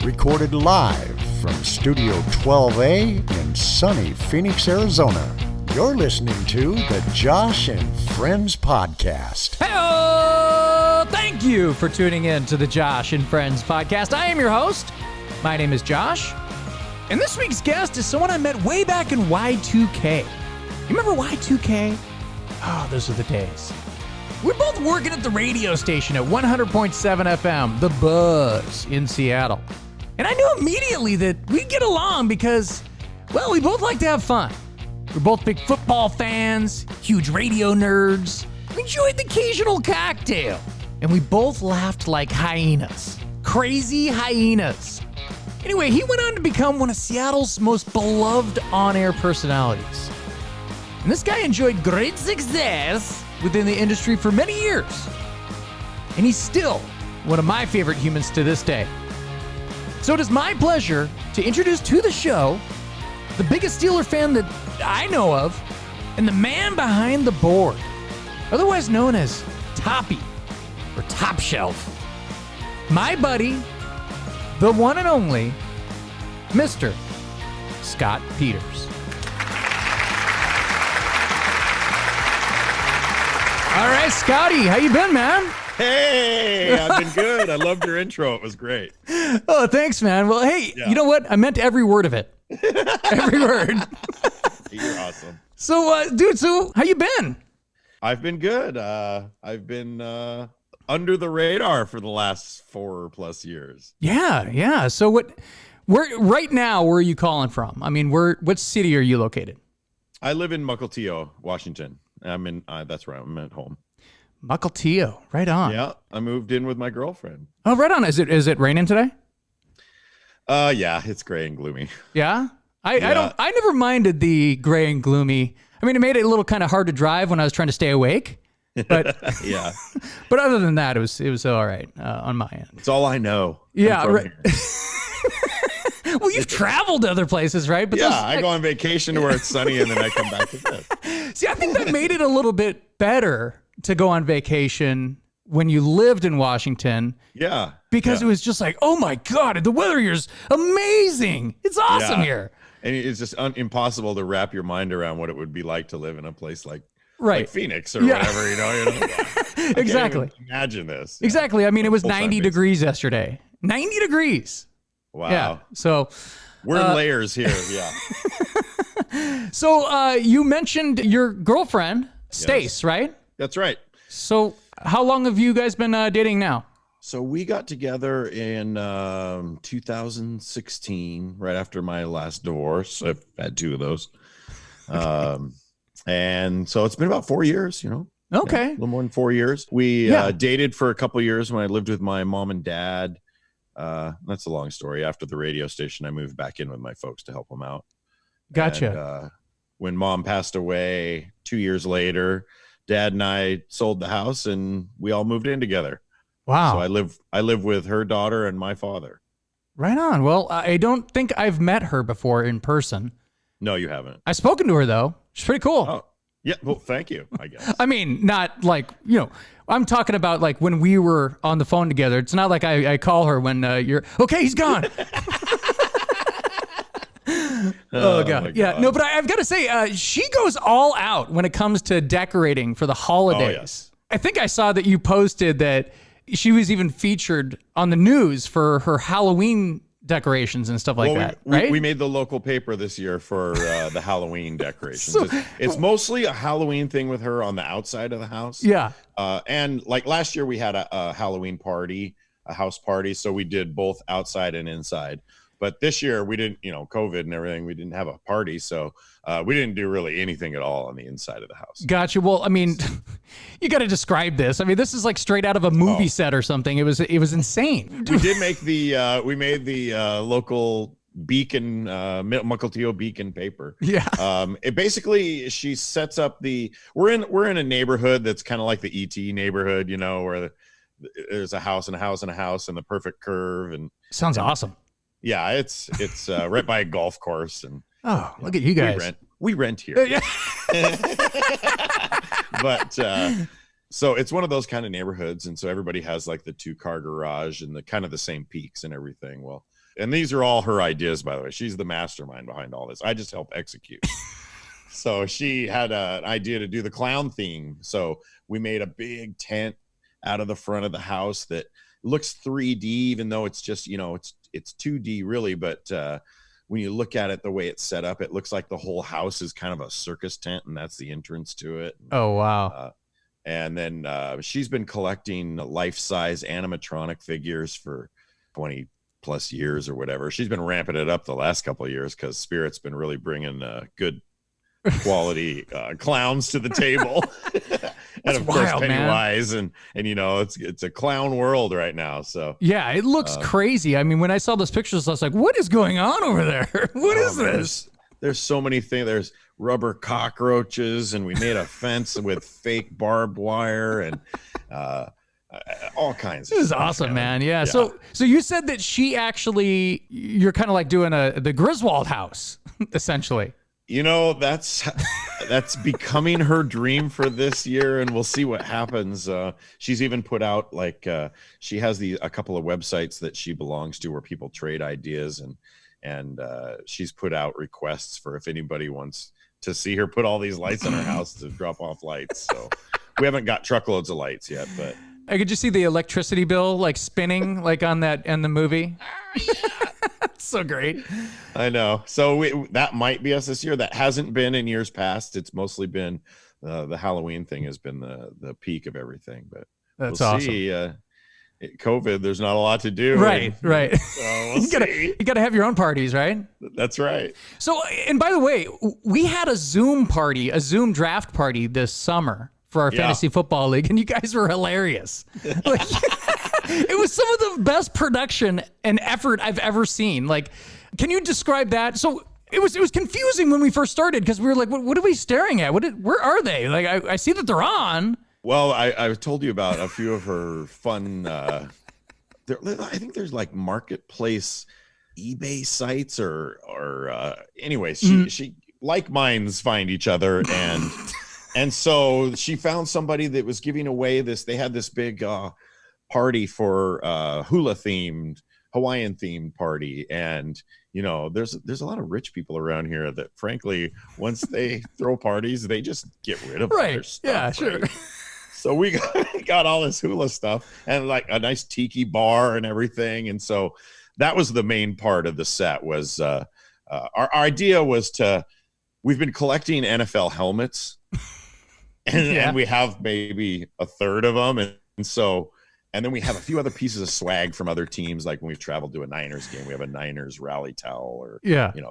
Recorded live from Studio 12A in sunny Phoenix, Arizona. You're listening to the Josh and Friends Podcast. Hello! Thank you for tuning in to the Josh and Friends Podcast. I am your host. My name is Josh. And this week's guest is someone I met way back in Y2K. You remember Y2K? Oh, those are the days. We're both working at the radio station at 100.7 FM, The Buzz, in Seattle. And I knew immediately that we'd get along because, well, we both like to have fun. We're both big football fans, huge radio nerds. We enjoyed the occasional cocktail. And we both laughed like hyenas. Crazy hyenas. Anyway, he went on to become one of Seattle's most beloved on-air personalities. And this guy enjoyed great success within the industry for many years. And he's still one of my favorite humans to this day. So it is my pleasure to introduce to the show the biggest Steeler fan that I know of and the man behind the board, otherwise known as Toppy or Topshelf. My buddy, the one and only Mr. Scott Peters. All right, Scotty, how you been, man? Hey, I've been good. I loved your intro. It was great. Oh, thanks, man. Well, hey, You know what? I meant every word of it. Every word. You're awesome. So, dude, how you been? I've been good. I've been under the radar for the last 4+ years. Yeah. So right now, where are you calling from? I mean, what city are you located? I live in Mukilteo, Washington. That's where I'm at home. Mukilteo, right on. Yeah, I moved in with my girlfriend. Oh, right on. Is it raining today? Yeah, it's gray and gloomy. Yeah? I never minded the gray and gloomy. I mean, it made it a little kind of hard to drive when I was trying to stay awake. But yeah. But other than that, it was all right on my end. It's all I know. Yeah, right. Well, you've traveled to other places, right? But yeah, I go on vacation to where it's sunny and then I come back to this. See, I think that made it a little bit better to go on vacation when you lived in Washington. Yeah. Because it was just like, oh my God, the weather here's amazing. It's awesome here. And it's just impossible to wrap your mind around what it would be like to live in a place like Phoenix or whatever, you know. Exactly. Can't even imagine this. Exactly. I mean, it was 90 degrees yesterday. 90 degrees. Wow. Yeah. So we're in layers here. Yeah. So you mentioned your girlfriend, Stace, right? That's right. So how long have you guys been dating now? So we got together in 2016, right after my last divorce. I've had 2 of those. And so it's been about 4 years, you know. Okay. Yeah, a little more than 4 years. We dated for a couple of years when I lived with my mom and dad. That's a long story. After the radio station, I moved back in with my folks to help them out. Gotcha. And, when mom passed away 2 years later, dad and I sold the house and we all moved in together. Wow. So I live with her daughter and my father. Right on. Well, I don't think I've met her before in person. No, you haven't. I've spoken to her though. She's pretty cool. Oh, yeah. Well, thank you, I guess. I mean, not like, I'm talking about like when we were on the phone together. It's not like I call her when you're, okay, he's gone. Oh, God. Yeah. No, but I've got to say, she goes all out when it comes to decorating for the holidays. Oh, yes. I think I saw that you posted that she was even featured on the news for her Halloween decorations and stuff like that, right? We made the local paper this year for the Halloween decorations. It's mostly a Halloween thing with her on the outside of the house. Yeah. And like last year we had a Halloween party, a house party. So we did both outside and inside. But this year we didn't, COVID and everything, we didn't have a party. So we didn't do really anything at all on the inside of the house. Gotcha. Well, I mean, you got to describe this. I mean, this is like straight out of a movie set or something. It was insane. We did make we made the local beacon, Mukilteo beacon paper. Yeah. It basically, she sets up we're in a neighborhood that's kind of like the ET neighborhood, where there's a house and a house and a house and the perfect curve. And sounds awesome. Yeah, it's right by a golf course. And look at you guys. We rent here. Yeah. But so it's one of those kind of neighborhoods, and so everybody has like the 2-car garage and the kind of the same peaks and everything. Well, And these are all her ideas, by the way. She's the mastermind behind all this. I just help execute. So she had an idea to do the clown theme. So we made a big tent out of the front of the house that looks 3D, even though it's just, it's 2D really. But when you look at it, the way it's set up, it looks like the whole house is kind of a circus tent, and that's the entrance to it. Oh, wow. And then she's been collecting life-size animatronic figures for 20 plus years or whatever. She's been ramping it up the last couple of years because Spirit's been really bringing good quality clowns to the table. And of course Pennywise, and it's a clown world right now. So yeah, it looks crazy. I mean, when I saw those pictures, I was like, what is going on over there? What is this? There's so many things. There's rubber cockroaches, and we made a fence with fake barbed wire, and all kinds of This is stuff, awesome, man. Yeah. So you said that you're kind of like doing the Griswold house, essentially. That's becoming her dream for this year, and we'll see what happens. She's even put out she has a couple of websites that she belongs to where people trade ideas, and she's put out requests for if anybody wants to see her put all these lights on her house to drop off lights. So we haven't got truckloads of lights yet, but I could just see the electricity bill spinning on that in the movie. It's so great. I know. So that might be us this year. That hasn't been in years past. It's mostly been the Halloween thing has been the peak of everything. But that's we'll awesome. See. COVID, there's not a lot to do. Right. So you gotta have your own parties, right? That's right. So, and by the way, we had a Zoom draft party this summer for our fantasy football league, and you guys were hilarious. It was some of the best production and effort I've ever seen. Can you describe that? So it was confusing when we first started because we were like, what are we staring at? Where are they? I see that they're on. Well, I told you about a few of her fun. I think there's marketplace eBay sites or anyways, she like minds find each other, and so she found somebody that was giving away they had this big party for Hawaiian themed party, and there's a lot of rich people around here that frankly once they throw parties they just get rid of their stuff. Yeah, sure. Right? So we got all this hula stuff and a nice tiki bar and everything, and so that was the main part of the set. Was our idea was we've been collecting NFL helmets, and we have maybe a third of them, and then we have a few other pieces of swag from other teams. Like when we've traveled to a Niners game, we have a Niners rally towel or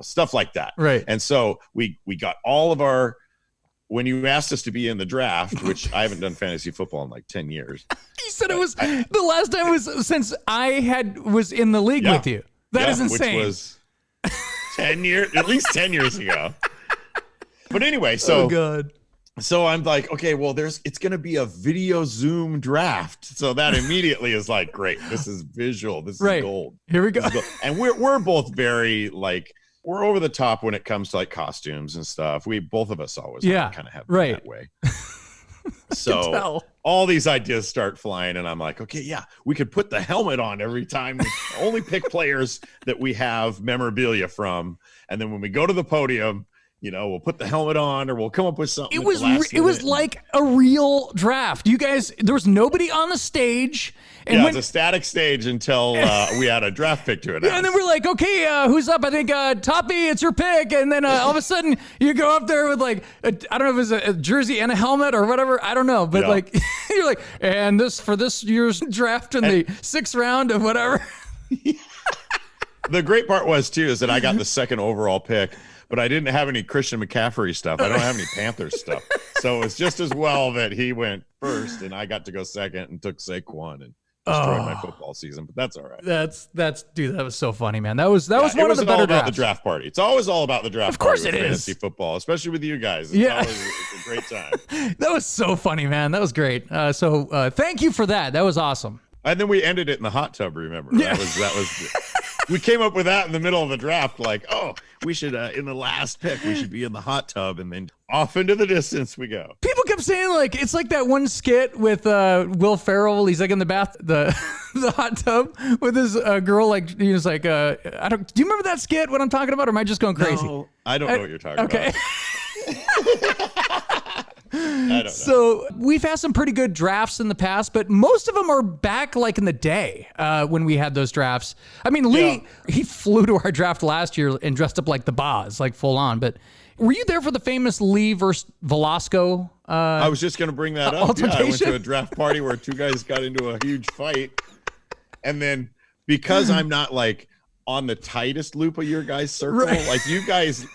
stuff like that. Right. And so we got all of our. When you asked us to be in the draft, which I haven't done fantasy football in 10 years. You said it was the last time was since I was in the league with you. That is insane. Which was 10 years, at least 10 years ago. But anyway, so I'm like, okay, well, it's going to be a video Zoom draft. So that immediately is great. This is visual. This is gold. Here we go. And we're both very we're over the top when it comes to costumes and stuff. Both of us always kind of have it that way. So all these ideas start flying, and I'm like, okay, we could put the helmet on every time. We only pick players that we have memorabilia from, and then when we go to the podium, we'll put the helmet on, or we'll come up with something. It was like a real draft. You guys, there was nobody on the stage. And it's a static stage until we had a draft pick to announce. And then we're like, okay, who's up? I think Toppy, it's your pick. And then all of a sudden you go up there with I don't know if it was a jersey and a helmet or whatever. I don't know. But you're like, and for this year's draft in the 6th round of whatever. The great part was too, is that I got the 2nd overall pick, but I didn't have any Christian McCaffrey stuff. I don't have any Panthers stuff. So it's just as well that he went first and I got to go 2nd and took Saquon and destroyed my football season, but that's all right. Dude, that was so funny, man. That was one of the better drafts. The draft party. It's always all about the draft party. Of course it is. Fantasy football, especially with you guys. It's a great time. That was so funny, man. That was great. So thank you for that. That was awesome. And then we ended it in the hot tub, remember? Yeah. That was we came up with that in the middle of the draft, we should in the last pick, we should be in the hot tub, and then off into the distance we go. People kept saying like it's like that one skit with Will Ferrell. He's like in the the hot tub with his girl. Like he was like, I don't. Do you remember that skit? What I'm talking about, or am I just going crazy? No, I don't know what you're talking about. Okay. I don't know. So we've had some pretty good drafts in the past, but most of them are back like in the day when we had those drafts. I mean, Lee, he flew to our draft last year and dressed up like the Buzz, like full on. But were you there for the famous Lee versus Velasco? I was just going to bring that up. Yeah, I went to a draft party where two guys got into a huge fight. And then because I'm not like on the tightest loop of your guys' circle, right. Like you guys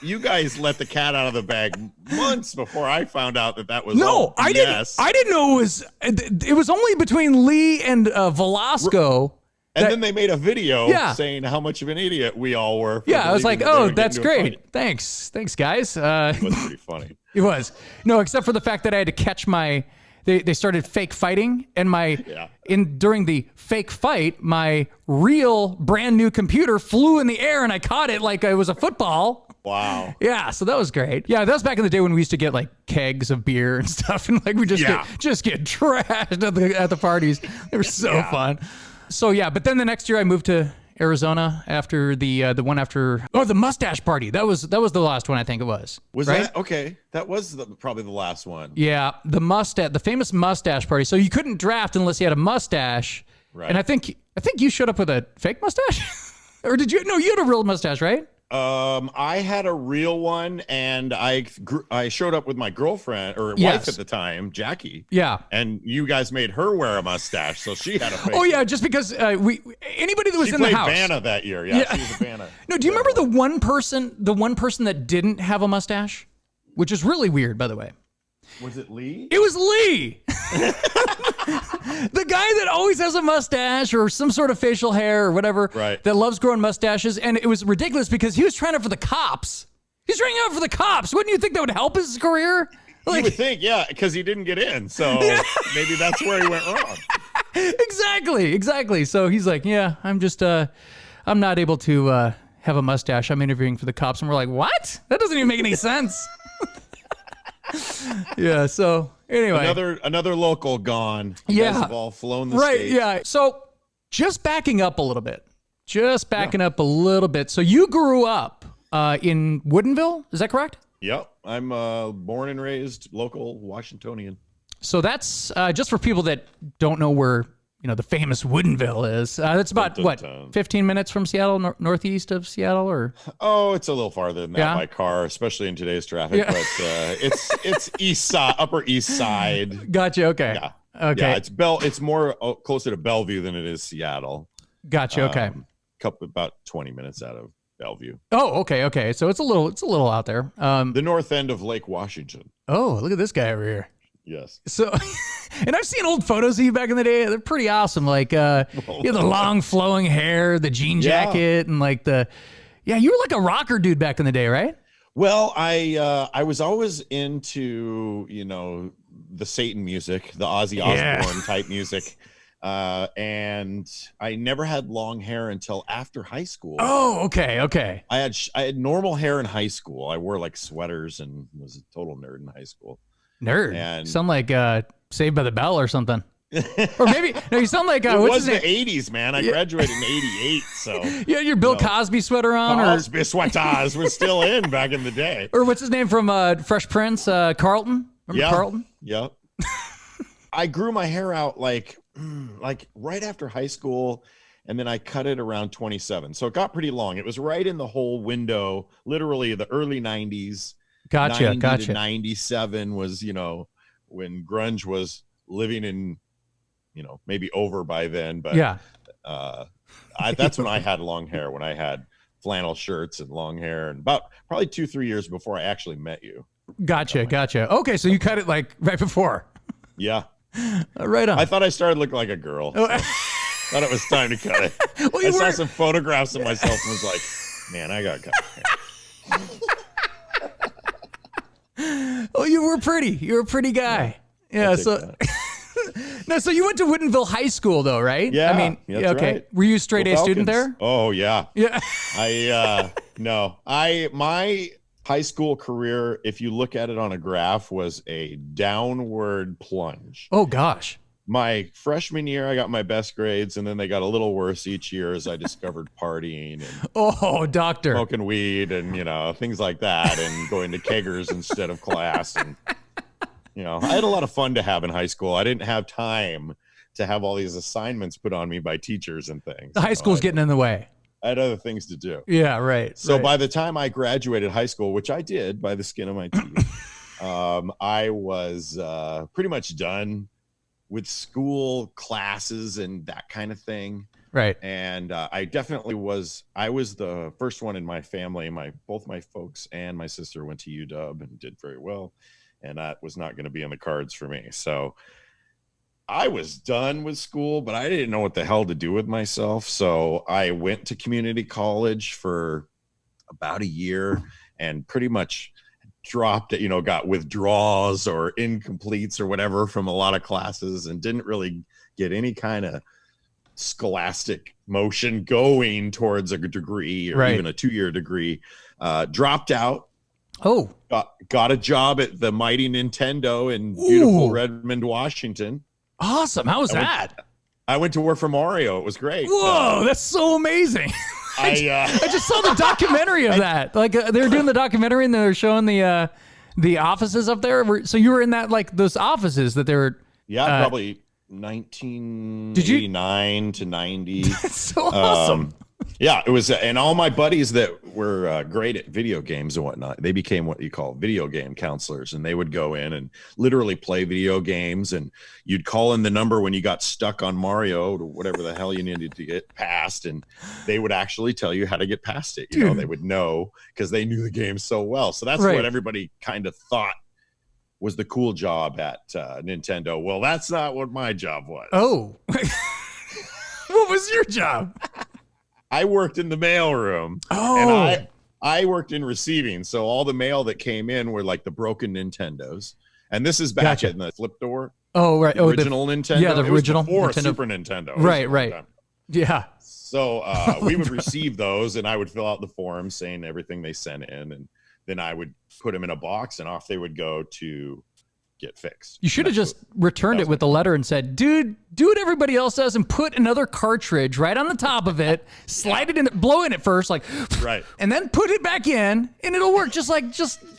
let the cat out of the bag months before I found out that was I didn't know it was only between Lee and Velasco. And then they made a video saying how much of an idiot we all were. Yeah, I was like, oh, that's great. Thanks guys. It was pretty funny. It was. No, except for the fact that I had to catch they started fake fighting, and during the fake fight, my real brand new computer flew in the air, and I caught it like it was a football. Wow. Yeah, so that was great. Yeah, that was back in the day when we used to get like kegs of beer and stuff, and like we just get trashed at the parties. They were so fun. So yeah, but then the next year I moved to Arizona after the mustache party. That was the last one, I think it was. Was right? That okay? That was probably the last one. Yeah, the famous mustache party. So you couldn't draft unless you had a mustache. Right. And I think you showed up with a fake mustache, or did you? No, you had a real mustache, right? I had a real one, and I showed up with my girlfriend or wife at the time, Jackie. Yeah. And you guys made her wear a mustache, so she had a fake. Oh yeah, just because anybody that was in the house. She played Vanna that year. Yeah, she was a Vanna. No, do you remember the one person that didn't have a mustache, which is really weird, by the way? Was it Lee? It was Lee. The guy that always has a mustache or some sort of facial hair or whatever, right, that loves growing mustaches. And it was ridiculous because he was trying out for the cops. He's trying out for the cops. Wouldn't you think that would help his career? Like, you would think, yeah, because he didn't get in. So maybe that's where he went wrong. Exactly. So he's like, yeah, I'm just, I'm not able to have a mustache. I'm interviewing for the cops. And we're like, what? That doesn't even make any sense. Yeah, so anyway. Another local gone. You guys have all flown the state. Yeah. So just backing up a little bit. So you grew up in Woodinville, is that correct? Yep. I'm born and raised local Washingtonian. So that's just for people that don't know where the famous Woodinville is. That's about, 15 minutes from Seattle, northeast of Seattle? Or it's a little farther than that by car, especially in today's traffic. Yeah. But it's east side, Upper East Side. Gotcha, okay. Yeah. Okay. Yeah, it's more closer to Bellevue than it is Seattle. Gotcha, okay. About 20 minutes out of Bellevue. Oh, okay. So it's a little out there. The north end of Lake Washington. Oh, look at this guy over here. Yes. So, and I've seen old photos of you back in the day. They're pretty awesome. Like, you have the long flowing hair, the jean jacket, and like you were like a rocker dude back in the day, right? Well, I was always into, the Satan music, the Ozzy Osbourne type music. And I never had long hair until after high school. Oh, okay. I had normal hair in high school. I wore like sweaters and was a total nerd in high school. Nerd. And sound like Saved by the Bell or something. Or maybe you sound like it was the 80s, man. I graduated in 88, so yeah, your Bill Cosby sweater on. Cosby sweaters were still in back in the day. Or what's his name from Fresh Prince? Carlton. Remember Carlton? Yep. I grew my hair out like right after high school, and then I cut it around 27. So it got pretty long. It was right in the whole window, literally the early 90s. Gotcha. 97 was, when grunge was living in, maybe over by then. But that's when I had long hair, when I had flannel shirts and long hair, and about probably 2-3 years before I actually met you. Gotcha. Okay, so you cut it like right before. Yeah. Right on. I thought I started looking like a girl. So thought it was time to cut it. Well, I saw some photographs of myself and was like, man, I got to cut hair. Oh, you were pretty. You're a pretty guy. Yeah. So, no. So you went to Woodinville High School, though, right? Yeah. I mean, okay. Right. Were you a straight A student there? Oh yeah. Yeah. No, my high school career, if you look at it on a graph, was a downward plunge. Oh gosh. My freshman year, I got my best grades, and then they got a little worse each year as I discovered partying and doctor. smoking weed and, things like that, and going to keggers instead of class. And, I had a lot of fun to have in high school. I didn't have time to have all these assignments put on me by teachers and things. The high school's getting in the way. I had other things to do. Yeah, right. So by the time I graduated high school, which I did by the skin of my teeth, I was pretty much done with school, classes, and that kind of thing. Right. And I was the first one in my family. Both my folks and my sister went to UW and did very well. And that was not going to be in the cards for me. So I was done with school, but I didn't know what the hell to do with myself. So I went to community college for about a year and pretty much dropped it, got withdrawals or incompletes or whatever from a lot of classes and didn't really get any kind of scholastic motion going towards a degree or even a 2-year degree. Dropped out. Oh, got a job at the mighty Nintendo in beautiful Redmond, Washington. Awesome. How was that? I went to work for Mario. It was great. Whoa, that's so amazing. I just saw the documentary of that. Like they were doing the documentary and they were showing the offices up there. So you were in that, like those offices that they were. Yeah, probably 1989 to 90. That's so awesome. Yeah, it was, and all my buddies that were great at video games and whatnot, they became what you call video game counselors, and they would go in and literally play video games, and you'd call in the number when you got stuck on Mario or whatever the hell you needed to get past, and they would actually tell you how to get past it. They would know because they knew the game so well. So that's what everybody kind of thought was the cool job at Nintendo. Well, that's not what my job was. Oh. What was your job? I worked in the mailroom. Oh. And I worked in receiving. So all the mail that came in were like the broken Nintendos. And this is back in the flip door. Oh, right. The original Nintendo. Yeah, the original before Nintendo. Super Nintendo. Right. Yeah. So we would receive those, and I would fill out the form saying everything they sent in, and then I would put them in a box, and off they would go to get fixed. You should have just returned it with a letter and said, dude, do what everybody else does and put another cartridge right on the top of it, slide it in, blow in it first, like, right, and then put it back in, and it'll work. Just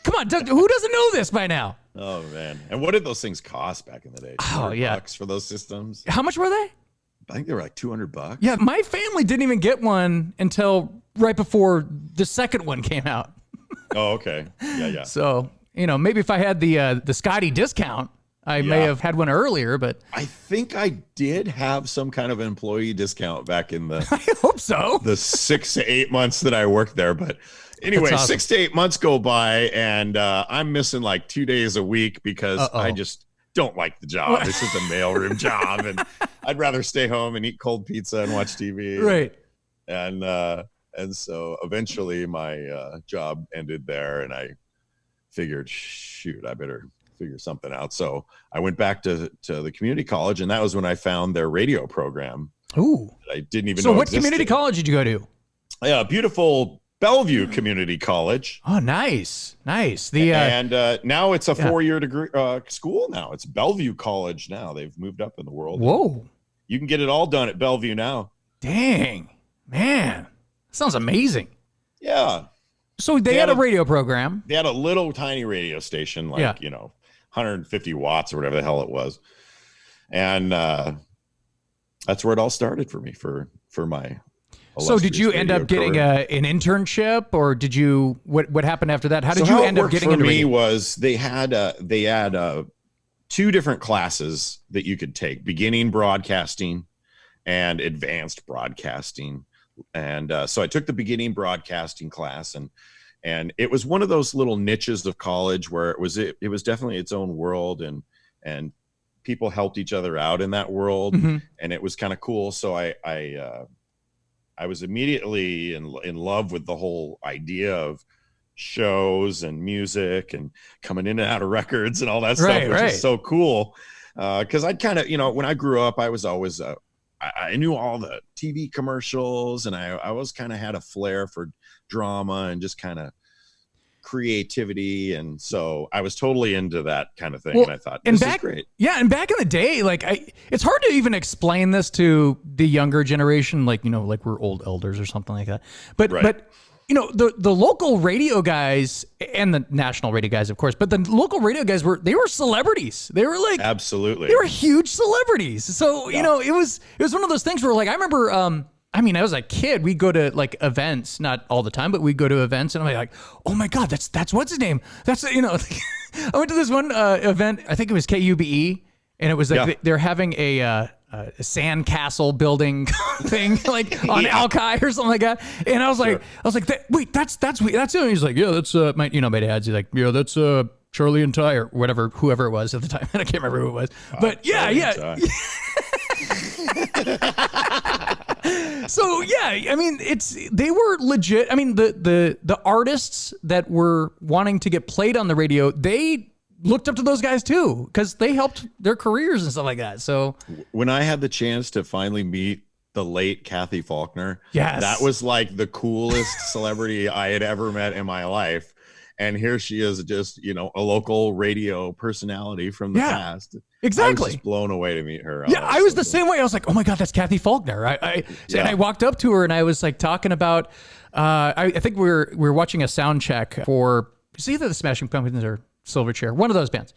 come on, who doesn't know this by now? Oh man. And what did those things cost back in the day? $200 for those systems. How much were they? I think they were like $200. Yeah, my family didn't even get one until right before the second one came out. Oh, okay. Yeah. So, maybe if I had the Scotty discount, I may have had one earlier, but I think I did have some kind of employee discount back in the I hope so. The 6 to 8 months that I worked there. But anyway, awesome. 6 to 8 months go by, and I'm missing like 2 days a week because I just don't like the job. This is a mailroom job, and I'd rather stay home and eat cold pizza and watch TV. Right. And so eventually my job ended there, and I figured, shoot, I better figure something out. So I went back to the community college, and that was when I found their radio program. Ooh. That I didn't even know So what existed. community college did you go to? Yeah, beautiful Bellevue Community College. Oh, nice. And now it's a 4-year degree school now. It's Bellevue College now. They've moved up in the world. Whoa. You can get it all done at Bellevue now. Dang. Man. Sounds amazing. Yeah. So they had a radio program. They had a little tiny radio station, 150 watts or whatever the hell it was. And that's where it all started for me for my So did you end up getting an internship, or did you what happened after that? How did you end up getting into radio? For me was they had 2 different classes that you could take: beginning broadcasting and advanced broadcasting. And so I took the beginning broadcasting class, and it was one of those little niches of college where it was definitely its own world, and people helped each other out in that world. Mm-hmm. And it was kind of cool. So I was immediately in love with the whole idea of shows and music and coming in and out of records and all that stuff, which is so cool. Because I'd kind of, when I grew up, I was always I knew all the TV commercials, and I always kind of had a flair for drama and just kind of creativity, and so I was totally into that kind of thing. Well, and I thought, this is great. Yeah, and back in the day, like it's hard to even explain this to the younger generation, like like we're old elders or something like that. But the local radio guys and the national radio guys, of course, but the local radio guys were celebrities. They were like absolutely, they were huge celebrities. So it was one of those things where, like, I remember. I was a kid. We'd go to like events, not all the time, but we'd go to events, and I'm like, oh my God, that's what's his name? That's I went to this one event. I think it was KUBE, and it was like they're having a sand castle building thing, like on Alki or something like that. And I was like, wait, that's him. And he's like, yeah, that's my dad's. He's like, yeah, that's Charlie and Ty or whatever, whoever it was at the time. I can't remember who it was, but yeah. So they were legit. I mean, the artists that were wanting to get played on the radio, they looked up to those guys too, because they helped their careers and stuff like that. So when I had the chance to finally meet the late Kathy Faulkner, that was like the coolest celebrity I had ever met in my life. And here she is, just, a local radio personality from the past. Exactly. I was just blown away to meet her. Yeah, I was the same way. I was like, oh my God, that's Kathy Faulkner. And I walked up to her and I was like talking about, I think we were watching a sound check for, it's either the Smashing Pumpkins or Silverchair, one of those bands.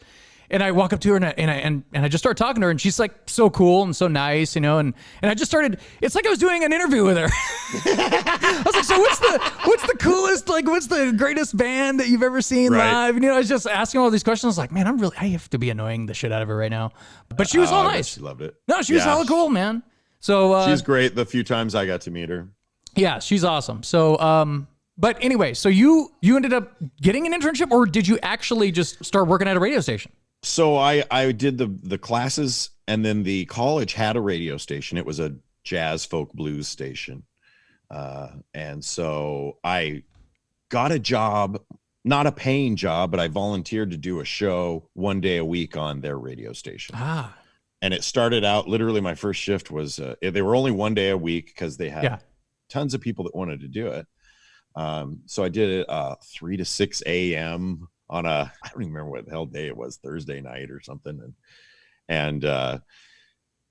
And I walk up to her and I just start talking to her, and she's like so cool and so nice, and I just started. It's like I was doing an interview with her. I was like, so what's the coolest, like, what's the greatest band that you've ever seen live? And I was just asking all these questions. I was like, man, I have to be annoying the shit out of her right now. But she was all nice. She loved it. No, she was hella cool, man. So she's great. The few times I got to meet her. Yeah, she's awesome. So but anyway, so you ended up getting an internship, or did you actually just start working at a radio station? So I did the classes, and then the college had a radio station. It was a jazz, folk, blues station. And so I got a job, not a paying job, but I volunteered to do a show one day a week on their radio station. And it started out, literally my first shift was, they were only one day a week because they had tons of people that wanted to do it. So I did it 3 to 6 a.m. on I don't even remember what the hell day it was, Thursday night or something. And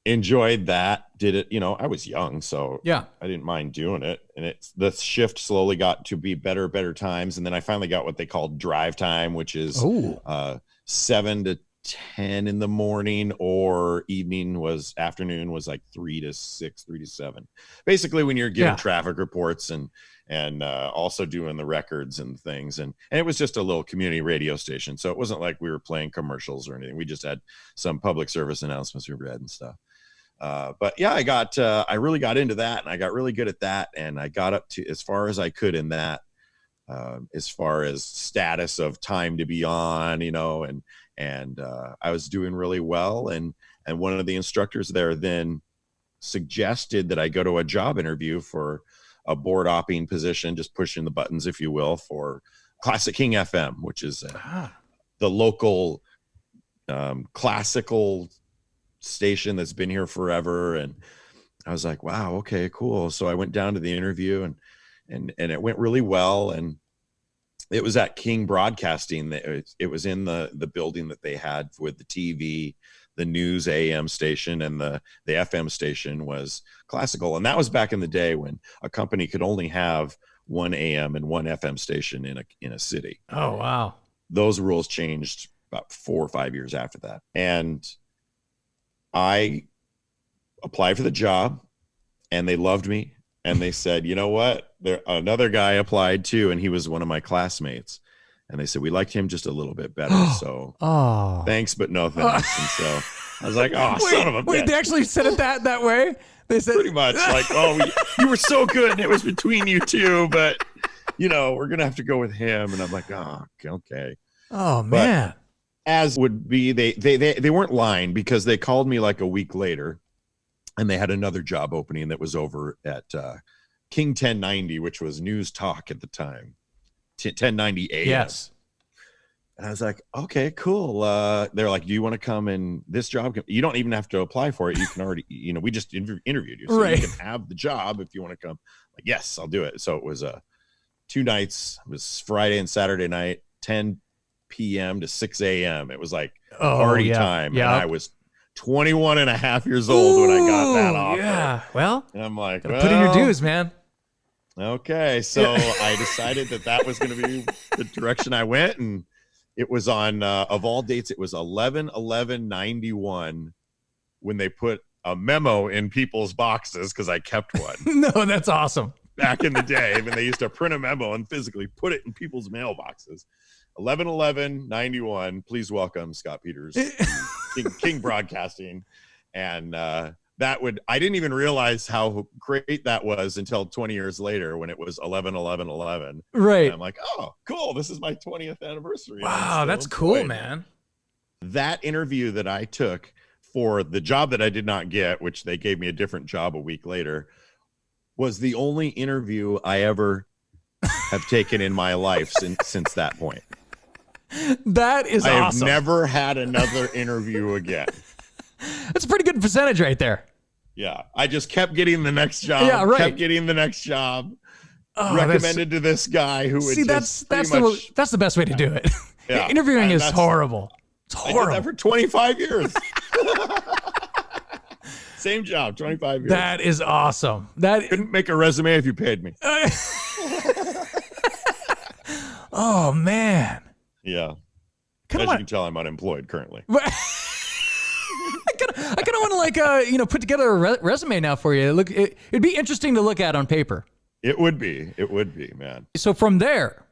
enjoyed that. Did it, I was young, so I didn't mind doing it. And the shift slowly got to be better times. And then I finally got what they called drive time, which is 7 to 10 in the morning, or afternoon was like 3 to 6, 3 to 7. Basically when you're giving traffic reports and also doing the records and things. And it was just a little community radio station. So it wasn't like we were playing commercials or anything. We just had some public service announcements we read and stuff. But yeah, I really got into that, and I got really good at that. And I got up to as far as I could in that, as far as status of time to be on, and I was doing really well. And one of the instructors there then suggested that I go to a job interview for a board opping position, just pushing the buttons, if you will, for Classic King FM, which is the local classical station that's been here forever. And I was like, wow, okay, cool. So I went down to the interview, and it went really well. And it was at King Broadcasting. It was in the building that they had with the TV, the news AM station, and the FM station was classical. And that was back in the day when a company could only have one AM and one FM station in a city. Oh, wow. Those rules changed about 4 or 5 years after that. And I applied for the job, and they loved me. And they said, you know what? Another guy applied too, and he was one of my classmates. And they said, we liked him just a little bit better. So thanks, but no thanks. And so I was like, son of a bitch. Wait, they actually said it that way? They said pretty much like, you were so good, and it was between you two, but we're going to have to go with him. And I'm like, okay. Oh, man. But as would be, they weren't lying, because they called me like a week later, and they had another job opening that was over at King 1090, which was News Talk at the time. 1090 AM. Yes. And I was like, okay, cool. They're like, do you want to come in this job? You don't even have to apply for it. You can already, we just interviewed you. So Right. you can have the job if you want to come. Like, yes, I'll do it. So it was 2 nights. It was Friday and Saturday night, 10 p.m. to 6 a.m. It was like party time. Yeah. And I was 21 and a half years old when I got that offer. Yeah. Well, And I'm like, put in your dues, man. Okay. So I decided that was going to be the direction I went. And it was on, of all dates, it was 11/11/91 when they put a memo in people's boxes, because I kept one. No, that's awesome. Back in the day when they used to print a memo and physically put it in people's mailboxes. 11/11/91. Please welcome Scott Peters, King Broadcasting. And I didn't even realize how great that was until 20 years later when it was 11/11/11. Right. And I'm like, oh, cool. This is my 20th anniversary. Wow, that's cool, man. That interview that I took for the job that I did not get, which they gave me a different job a week later, was the only interview I ever have taken in my life since that point. That is awesome. I have never had another interview again. That's a pretty good percentage right there. Yeah. I just kept getting the next job. Yeah, right. Kept getting the next job. Oh, recommended to this guy who would that's the best way to do it. Yeah. Interviewing is horrible. It's horrible. I did that for 25 years. Same job, 25 years. That is awesome. That couldn't make a resume if you paid me. Oh man. Yeah. As you can tell, I'm unemployed currently. I kind of want to put together a resume now for you. Look, it'd be interesting to look at on paper. It would be, man. So from there,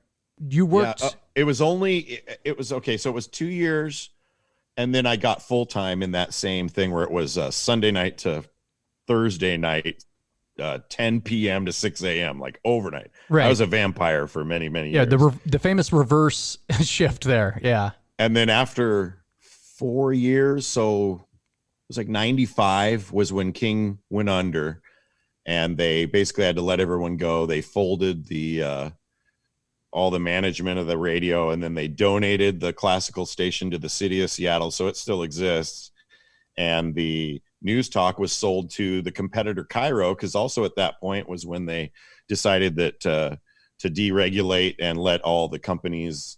you worked. Yeah, it was okay. So it was 2 years, and then I got full time in that same thing where it was Sunday night to Thursday night, 10 p.m. to 6 a.m. like overnight. Right. I was a vampire for many years. Yeah, the famous reverse shift there. Yeah. And then after 4 years, so it was like 95 was when King went under, and they basically had to let everyone go. They folded all the management of the radio, and then they donated the classical station to the city of Seattle, so it still exists. And the news talk was sold to the competitor KIRO, because also at that point was when they decided that to deregulate and let all the companies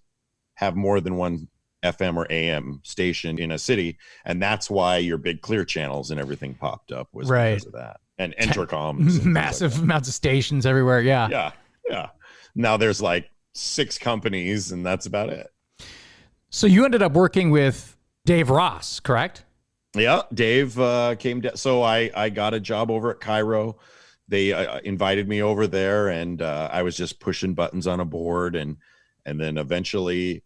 have more than one FM or AM station in a city. And that's why your big clear channels and everything popped up, was because of that. And intercoms. Massive amounts of stations everywhere. Yeah. Now there's like 6 companies, and that's about it. So you ended up working with Dave Ross, correct? Yeah, Dave came down. So I got a job over at KIRO. They invited me over there, and I was just pushing buttons on a board. And then eventually,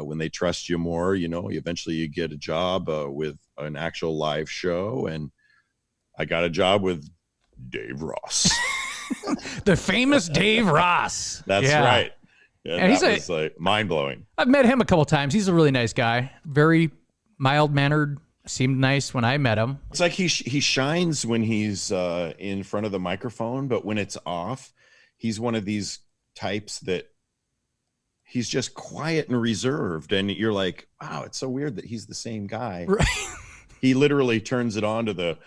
when they trust you more, eventually you get a job with an actual live show. And I got a job with Dave Ross. The famous Dave Ross. That's right. And that was like mind-blowing. I've met him a couple times. He's a really nice guy. Very mild-mannered. Seemed nice when I met him. It's like he shines when he's in front of the microphone, but when it's off, he's one of these types that he's just quiet and reserved. And you're like, wow, it's so weird that he's the same guy. Right. He literally turns it on to the,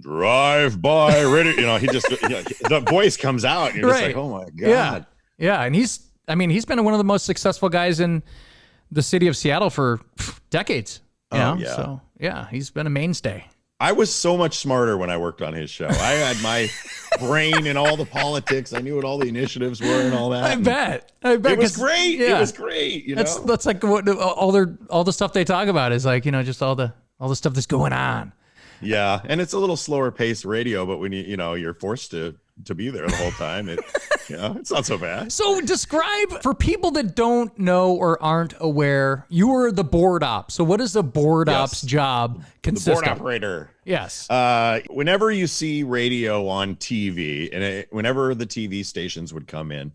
drive-by radio. He just, the voice comes out, and you're just like, oh my God. Yeah. And he's been one of the most successful guys in the city of Seattle for decades. Yeah. So yeah, he's been a mainstay. I was so much smarter when I worked on his show. I had my brain in all the politics. I knew what all the initiatives were and all that. I bet. It was great. Yeah. It was great. That's like what all the stuff they talk about is like, just all the stuff that's going on. Yeah, and it's a little slower paced radio, but when you're forced to be there the whole time, it's not so bad. So describe, for people that don't know or aren't aware, you were the board op. So what does a board ops job consist of? The board operator. Yes. Whenever you see radio on TV, and whenever the TV stations would come in,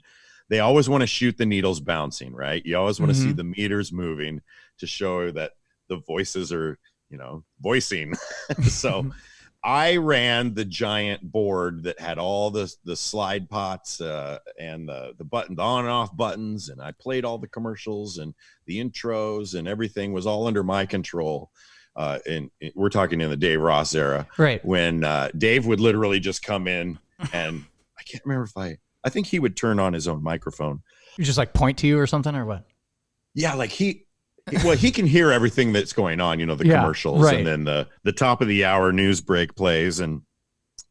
they always want to shoot the needles bouncing, right? You always want to see the meters moving to show that the voices are voicing. So I ran the giant board that had all the slide pots and the button, the on and off buttons, and I played all the commercials and the intros, and everything was all under my control. And we're talking in the Dave Ross era, right? When Dave would literally just come in, and I can't remember if I think he would turn on his own microphone. You just like point to you or something, or what? Yeah, like he can hear everything that's going on, the commercials, right. And then the top of the hour news break plays, and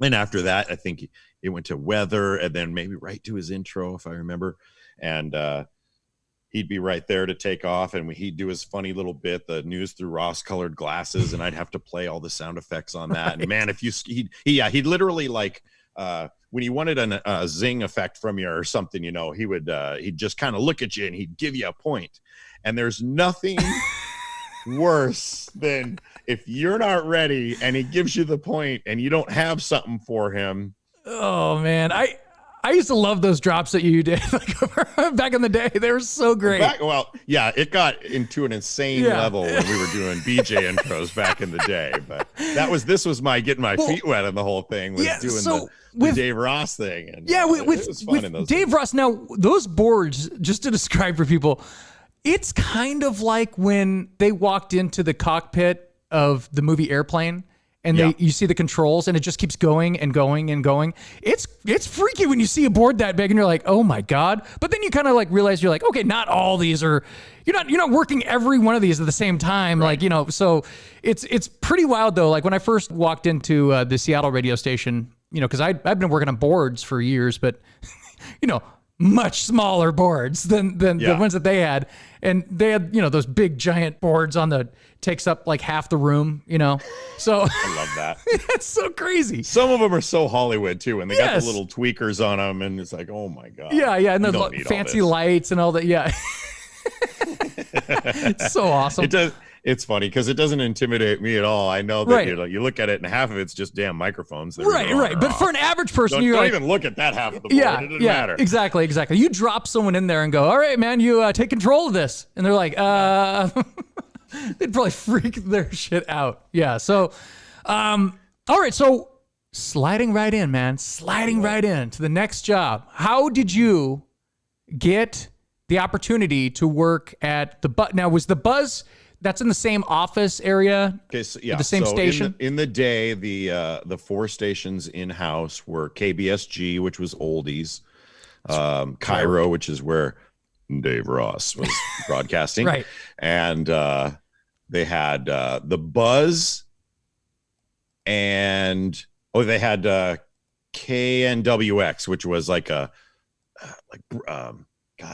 after that, I think it went to weather, and then maybe right to his intro, if I remember, and he'd be right there to take off, and he'd do his funny little bit, the news through rose-colored glasses, and I'd have to play all the sound effects on that. Right. And man, if he'd literally like when he wanted a zing effect from you or something, he'd just kind of look at you and he'd give you a point. And there's nothing worse than if you're not ready and he gives you the point and you don't have something for him. Oh man, I used to love those drops that you did back in the day. They were so great. It got into an insane level when we were doing BJ intros back in the day. But this was my getting my feet wet on the whole thing, was doing the Dave Ross thing. And it was fun in those Dave Ross. Now those boards, just to describe for people, it's kind of like when they walked into the cockpit of the movie Airplane. And you see the controls, and it just keeps going and going and going. It's freaky when you see a board that big, and you're like, oh my god! But then you kind of like realize you're like, okay, not all these are. You're not working every one of these at the same time, right. So it's pretty wild though. Like when I first walked into the Seattle radio station, because I've been working on boards for years, but much smaller boards than the ones that they had, and they had those big giant boards takes up like half the room, so I love that. It's so crazy. Some of them are so Hollywood too, and they got the little tweakers on them, and it's like, oh my god. And the fancy lights and all that. It's so awesome. It's funny because it doesn't intimidate me at all. I know that you look at it and half of it's just damn microphones. Right. But for an average person, don't even look at that half of the board. It doesn't matter. Exactly. You drop someone in there and go, all right, man, you take control of this. And they're like, they'd probably freak their shit out. Yeah. So, all right. So sliding right in, man, right in to the next job. How did you get the opportunity to work at the Buzz? Now, was the Buzz... That's in the same office area. Okay, so the same station. In the day, the 4 stations in house were KBSG, which was oldies, KIRO, which is where Dave Ross was broadcasting, right? And they had the Buzz, and they had KNWX, which was like God,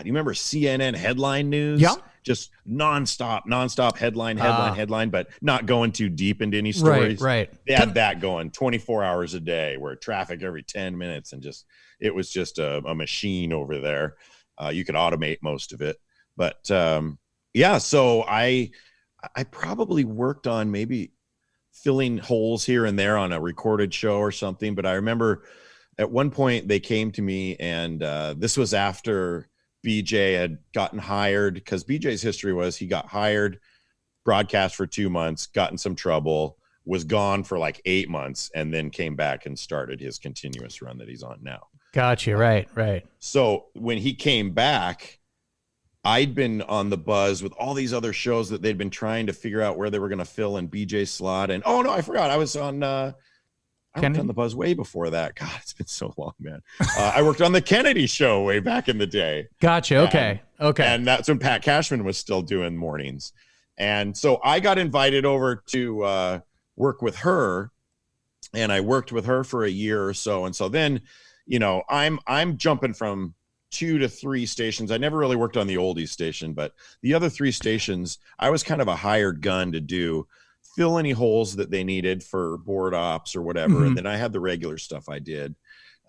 you remember CNN headline news? Yeah. Just nonstop headline, but not going too deep into any stories. Right. They had that going 24 hours a day, where traffic every 10 minutes, and it was just a machine over there. You could automate most of it, but so I probably worked on maybe filling holes here and there on a recorded show or something. But I remember at one point they came to me, and this was after BJ had gotten hired, because BJ's history was he got hired, broadcast for 2 months, got in some trouble, was gone for like 8 months, and then came back and started his continuous run that he's on now. Gotcha. Right. So when he came back, I'd been on the Buzz with all these other shows that they'd been trying to figure out where they were going to fill in BJ's slot. And I forgot, I was on I worked on the Buzz way before that. God, it's been so long, man. I worked on the Kennedy show way back in the day. Gotcha. Okay. And that's when Pat Cashman was still doing mornings. And so I got invited over to work with her, and I worked with her for a year or so. And so then, I'm jumping from 2 to 3 stations. I never really worked on the oldies station, but the other 3 stations, I was kind of a hired gun to fill any holes that they needed for board ops or whatever. Mm-hmm. And then I had the regular stuff I did.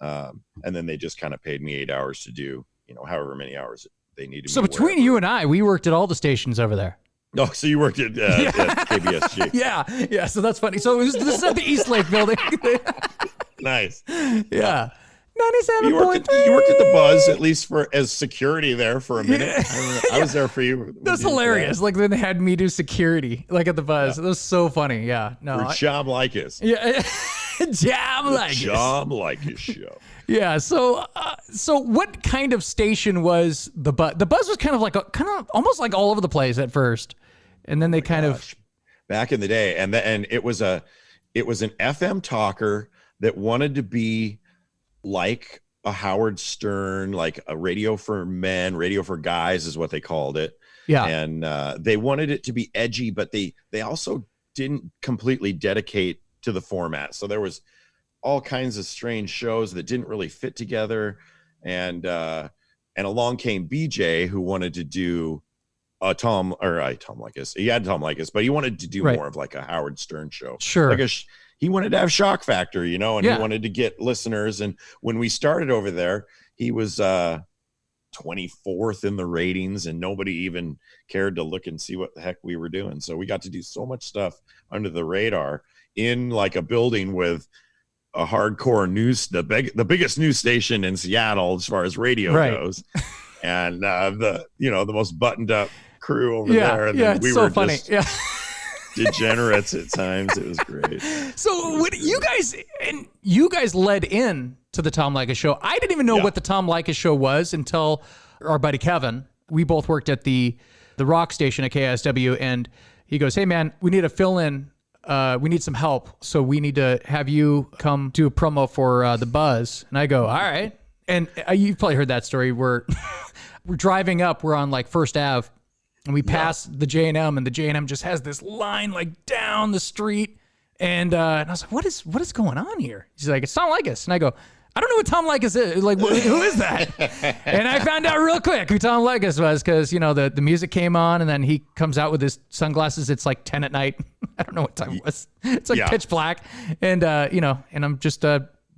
And then they just kind of paid me 8 hours to do, however many hours they needed. So between you and I, we worked at all the stations over there. Oh, so you worked at KBSG. Yeah. So that's funny. So this is at the East Lake building. Nice. Yeah. 97.3. You worked at the Buzz, at least as security there for a minute. Yeah. I was there for you. That's hilarious. Like when they had me do security, like at the Buzz. Yeah. That was so funny. Yeah. No. For Tom Leykis. Yeah. Tom Leykis. Tom Leykis show. Yeah. So what kind of station was the Buzz? The Buzz was kind of almost like all over the place at first, and then they of back in the day, and it was an FM talker that wanted to be like a Howard Stern, like a radio for men, radio for guys is what they called it. Yeah. And they wanted it to be edgy, but they also didn't completely dedicate to the format. So there was all kinds of strange shows that didn't really fit together. And along came BJ, who wanted to do Tom Leykis. He had Tom Leykis, but he wanted to do more of like a Howard Stern show. Sure. Like he wanted to have shock factor, and he wanted to get listeners. And when we started over there, he was 24th in the ratings, and nobody even cared to look and see what the heck we were doing. So we got to do so much stuff under the radar in like a building with a hardcore news, the biggest news station in Seattle as far as radio goes, and the most buttoned up crew over there. And yeah, we were funny. Just degenerates at times. It was great. So what you guys led in to the Tom Leykis show. I didn't even know what the Tom Leykis show was until our buddy Kevin. We both worked at the rock station at KISW, and he goes, "Hey man, we need a fill in. We need some help. So we need to have you come do a promo for the Buzz." And I go, "All right." And you've probably heard that story where we're driving up, we're on like First Ave, and we pass the J&M, and the J&M just has this line like down the street. And I was like, what is going on here? She's like, "It's Tom Leykis." And I go, "I don't know what Tom Leykis is. Like, who is that?" And I found out real quick who Tom Leykis was, because, the music came on, and then he comes out with his sunglasses. It's like 10 at night. I don't know what time it was. It's like pitch black. And, and I'm just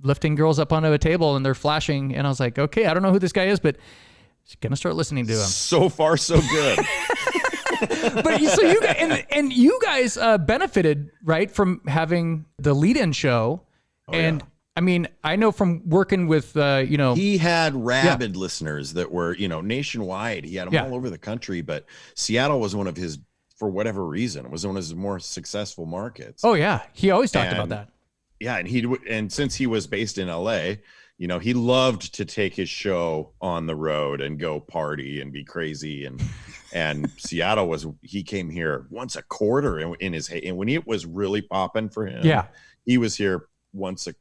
lifting girls up onto a table, and they're flashing. And I was like, okay, I don't know who this guy is, but I'm going to start listening to him. So far, so good. But so you guys benefited, right, from having the lead-in show. I mean, I know from working with, he had rabid listeners that were, nationwide. He had them all over the country, but Seattle was one of his, for whatever reason, it was one of his more successful markets. Oh yeah. He always talked about that. Yeah. And since he was based in LA, he loved to take his show on the road and go party and be crazy. And Seattle he came here once a quarter and when it was really popping for him, he was here once a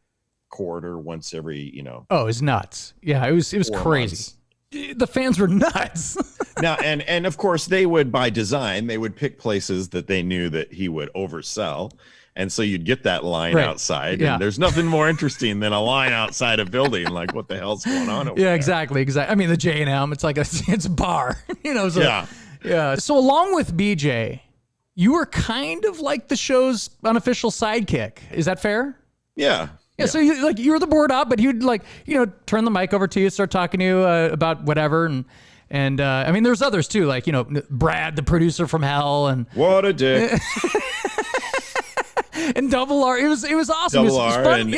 quarter, once every, Oh, it was nuts. Yeah, it was crazy. Months. The fans were nuts. Now, and of course they would, by design, they would pick places that they knew that he would oversell. And so you'd get that line outside, and there's nothing more interesting than a line outside a building. Like, what the hell's going on over there? Exactly. I mean, the J&M, it's like it's a bar, So, yeah. So along with BJ, you were kind of like the show's unofficial sidekick. Is that fair? Yeah. Yeah, so you were the board up, but he'd turn the mic over to you, start talking to you about whatever, and I mean, there's others too, like Brad, the producer from hell, and what a dick, and Double R. It was awesome. Double it was R fun. and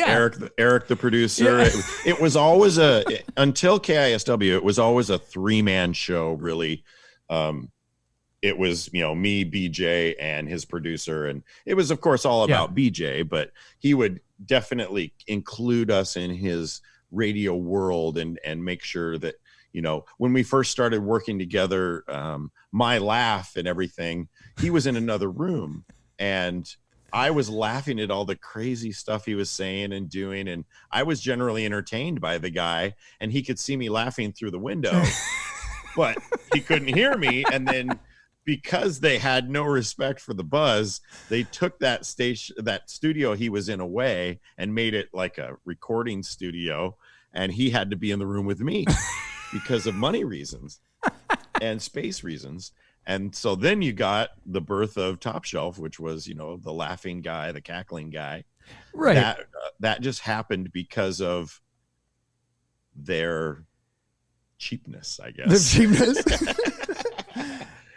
Eric the producer. Yeah. It was always until KISW. It was always a 3-man show, really. It was, me, BJ, and his producer. And it was, of course, all about BJ, but he would definitely include us in his radio world and make sure that, when we first started working together, my laugh and everything, he was in another room, and I was laughing at all the crazy stuff he was saying and doing. And I was generally entertained by the guy, and he could see me laughing through the window, but he couldn't hear me. And then, because they had no respect for the Buzz, they took that studio he was in away and made it like a recording studio, and he had to be in the room with me because of money reasons and space reasons. And so then you got the birth of Topshelf, which was, the laughing guy, the cackling guy. Right. That just happened because of their cheapness, I guess. Their cheapness.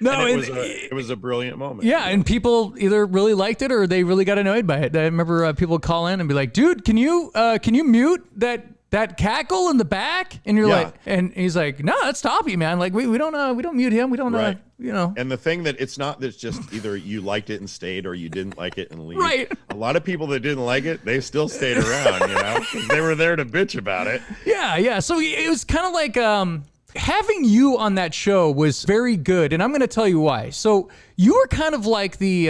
No, it was a brilliant moment. Yeah, and people either really liked it or they really got annoyed by it. I remember people would call in and be like, "Dude, can you mute that that cackle in the back, and you're like, and he's like, no, that's Toppy, man. Like we don't mute him. We don't And the thing that it's not that's just either you liked it and stayed or you didn't like it and leave. Right. A lot of people that didn't like it, they still stayed around, 'cause they were there to bitch about it. Yeah. So it was kind of like having you on that show was very good, and I'm going to tell you why. So you were kind of like the,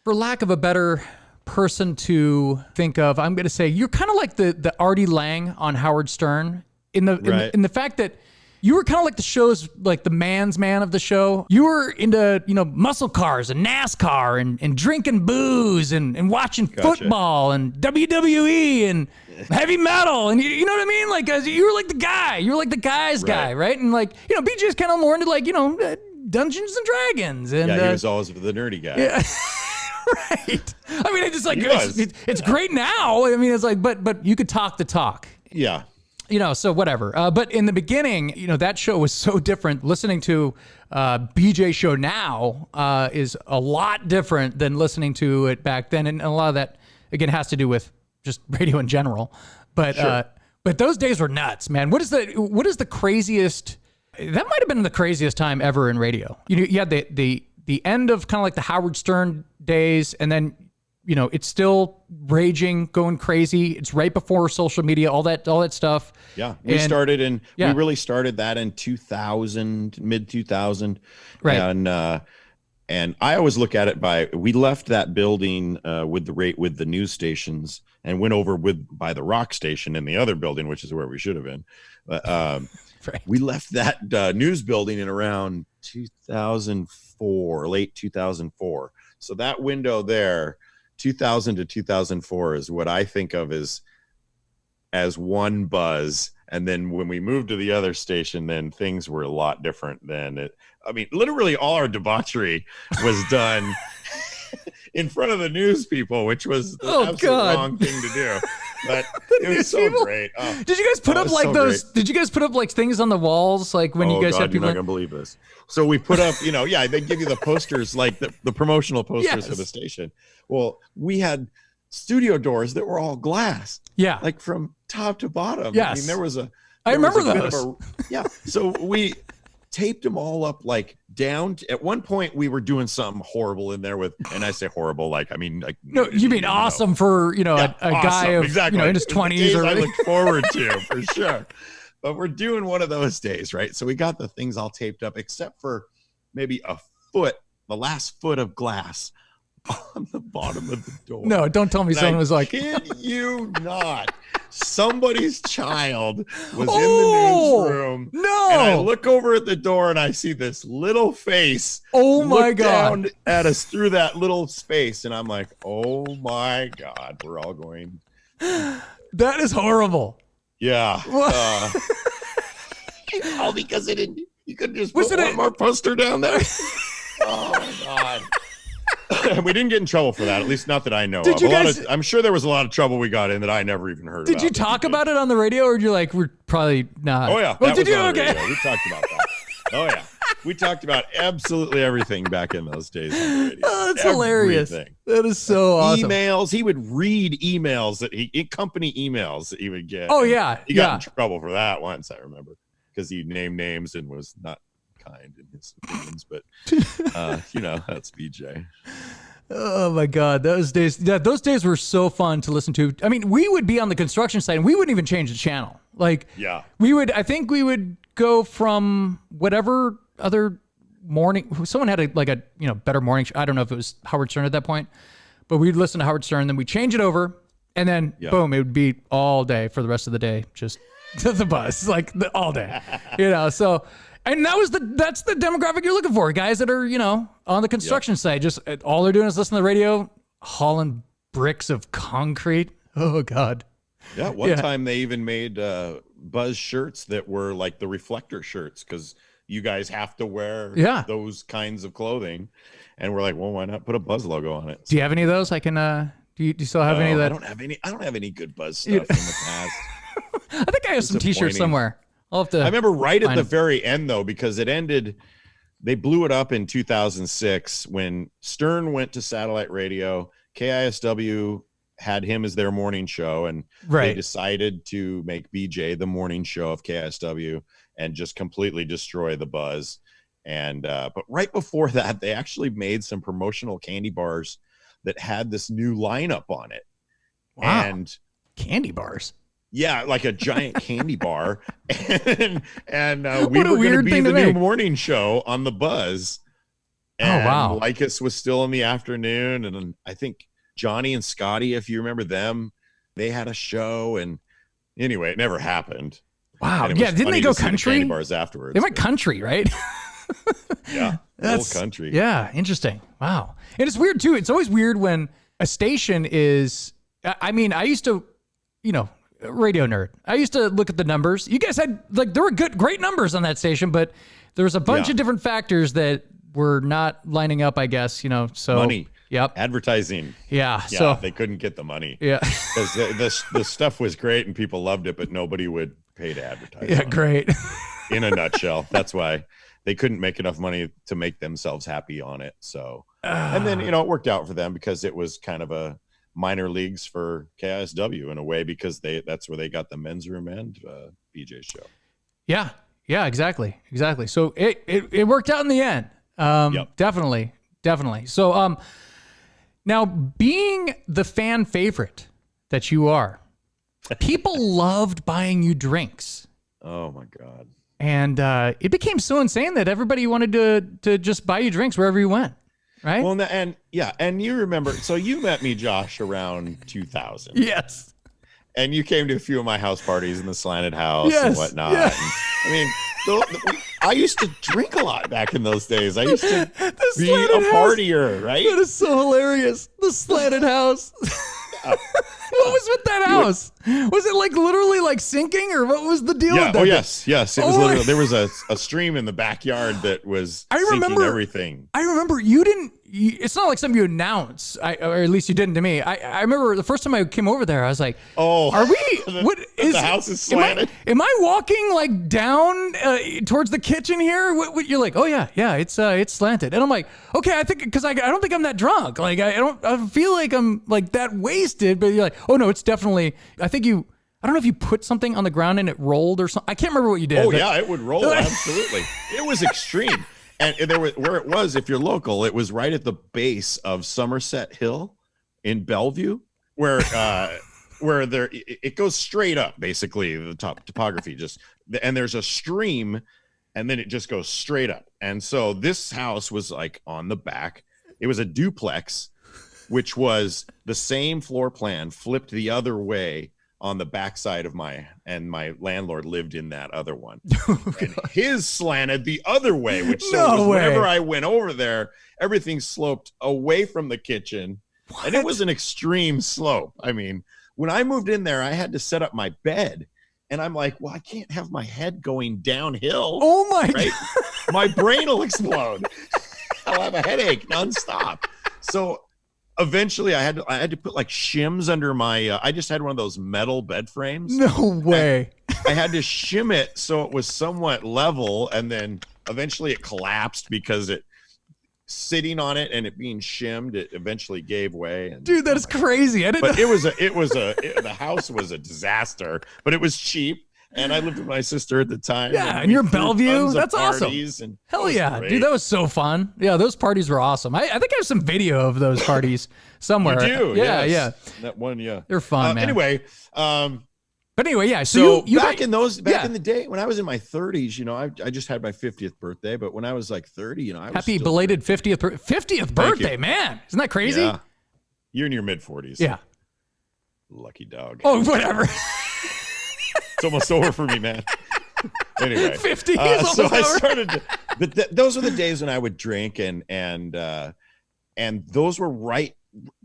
for lack of a better person to think of, I'm going to say you're kind of like the Artie Lang on Howard Stern in the fact that you were kind of like the show's like the man's man of the show. You were into muscle cars and NASCAR and drinking booze and watching football and WWE and heavy metal, and you know what I mean? Like you were like the guy. You were like the guy's guy, right? And like BJ's kind of more into like Dungeons and Dragons. And he was always the nerdy guy. Yeah. Right. I mean, it's just like it's great now. I mean, it's like, but you could talk the talk. Yeah. So whatever. But in the beginning, that show was so different. Listening to BJ show now is a lot different than listening to it back then, and a lot of that again has to do with just radio in general. But but those days were nuts, man. What is the craziest? That might have been the craziest time ever in radio. You had the end of kind of like the Howard Stern days, and then it's still raging, going crazy. It's right before social media, all that stuff. Yeah, we really started that in 2000, mid 2000, right? And I always look at it we left that building with the news stations and went over by the rock station in the other building, which is where we should have been. But right. We left that news building in around 2004, late 2004. So that window there, 2000 to 2004, is what I think of as one buzz. And then when we moved to the other station, then things were a lot different than it. I mean, literally all our debauchery was done in front of the news people, which was the absolute wrong thing to do. But it was so great. Oh, did you guys put up like those? Great. Did you guys put up like things on the walls, like when you guys had people? You're not gonna believe this. So we put up, they give you the posters, like the promotional posters for the station. Well, we had studio doors that were all glass. Yeah, like from top to bottom. Yes, I mean there was I remember those. So we taped them all up like down. At one point, we were doing something horrible in there and I say horrible, like I mean like. No, you mean awesome for a guy of in his 20s or. I look forward to for sure. But we're doing one of those days, right? So we got the things all taped up, except for maybe the last foot of glass on the bottom of the door. No, don't tell me someone was like. Kid you not. Somebody's child was in the newsroom. No. And I look over at the door and I see this little face. Oh my God. Down at us through that little space. And I'm like, oh my God, we're all going. That is horrible. Yeah. All because you could just put one more poster down there. Oh my God. We didn't get in trouble for that, at least not that I know of. I'm sure there was a lot of trouble we got in that I never even heard about. Did you talk about it on the radio, or you're like, we're probably not? Oh, yeah. Did you? Okay. Radio. We talked about that. Oh, yeah. We talked about absolutely everything back in those days on the radio. Oh, that's hilarious. That is so awesome. Emails. He would read emails company emails that he would get. Oh, yeah. He got in trouble for that once, I remember, because he named names and was not kind in his opinions, but that's BJ. Oh my God, those days were so fun to listen to. I mean, we would be on the construction site and we wouldn't even change the channel. Like, I think we would go from whatever other morning. Someone had a better morning. I don't know if it was Howard Stern at that point, but we'd listen to Howard Stern, then we'd change it over, and then boom, it would be all day for the rest of the day, just the buzz, like all day, So. And that's the demographic you're looking for, guys that are, on the construction site. Just all they're doing is listening to the radio, hauling bricks of concrete. Oh, God. Yeah, one time they even made Buzz shirts that were like the reflector shirts because you guys have to wear those kinds of clothing. And we're like, well, why not put a Buzz logo on it? Do you have any of those? I can, do you still have any of that? I don't have any good Buzz stuff in the past. I think I have some t-shirts somewhere. I remember right at the very end, though, because it ended, they blew it up in 2006 when Stern went to satellite radio. KISW had him as their morning show, and they decided to make BJ the morning show of KISW and just completely destroy the buzz. And but right before that, they actually made some promotional candy bars that had this new lineup on it. Wow. And candy bars. Yeah, like a giant candy bar. And we what a were going to weird be thing the to new make. morning show on the buzz. And oh, wow. Leykis was still in the afternoon. And I think Johnny and Scotty, if you remember them, they had a show. And anyway, it never happened. Wow. Yeah, didn't they go country? The candy bars afterwards. They went country, right? Yeah, that's old country. Yeah, interesting. Wow. And it's weird too. It's always weird when a station is, I mean, I used to, radio nerd. I used to look at the numbers. You guys had there were great numbers on that station, but there was a bunch of different factors that were not lining up, I guess, so money. Yep. Advertising. Yeah. Yeah. So they couldn't get the money. Yeah. Because the stuff was great and people loved it, but nobody would pay to advertise. Yeah. Great. In a nutshell. That's why they couldn't make enough money to make themselves happy on it. So, and then, it worked out for them because it was kind of a minor leagues for KISW in a way, because that's where they got the men's room and BJ show. Yeah. Yeah, exactly. So it worked out in the end. Yep. Definitely. So, now being the fan favorite that you are, people loved buying you drinks. Oh my God. And it became so insane that everybody wanted to just buy you drinks wherever you went, right? Well, and you remember, so you met me, Josh, around 2000. Yes. And you came to a few of my house parties in the Slanted House and whatnot. Yeah. And, I used to drink a lot back in those days. I used to be a Slanted House. partier, right? That is so hilarious. The Slanted House. What was with that house? Was it literally sinking, or what was the deal with that? Oh, yes. It was literally, there was a stream in the backyard that was sinking everything. I remember it's not like something you announce, or at least you didn't to me. I remember the first time I came over there, I was like, "Oh, are we? What is the house is slanted? Am I walking down towards the kitchen here? What you're like? Oh yeah, it's slanted." And I'm like, okay, I think because I don't think I'm that drunk. I don't feel like I'm that wasted. But you're like, oh no, it's definitely. I think you. I don't know if you put something on the ground and it rolled or something. I can't remember what you did. Oh yeah, it would roll absolutely. It was extreme. And there was, where it was, if you're local, it was right at the base of Somerset Hill in Bellevue, where it goes straight up, basically the topography and there's a stream, and then it just goes straight up. And so this house was on the back. It was a duplex, which was the same floor plan flipped the other way on the backside of my landlord lived in that other one. And his slanted the other way, which whenever I went over there, everything sloped away from the kitchen. What? And it was an extreme slope. I mean, when I moved in there, I had to set up my bed, and I'm like, well, I can't have my head going downhill. Oh my God. My brain will explode. I'll have a headache nonstop. So eventually I had to put shims under my I just had one of those metal bed frames. No way. I had to shim it so it was somewhat level, and then eventually it collapsed because it sitting on it and it being shimmed, it eventually gave way. And, dude, that is crazy. I didn't know. The house was a disaster, but it was cheap. And I lived with my sister at the time. Yeah, and you're in Bellevue. That's awesome. And hell yeah, dude, that was so fun. Yeah, those parties were awesome. I think I have some video of those parties somewhere. You do? Yeah, yes. yeah. That one, yeah. They're fun, man. Anyway, yeah. So you back in the day when I was in my 30s, I just had my 50th birthday, but when I was 30, I was happy belated 50th birthday, man. Isn't that crazy? Yeah. You're in your mid 40s. Yeah. Lucky dog. Oh, whatever. It's almost over for me, man. Anyway, 50 is almost so over. I started. Those were the days when I would drink, and those were right.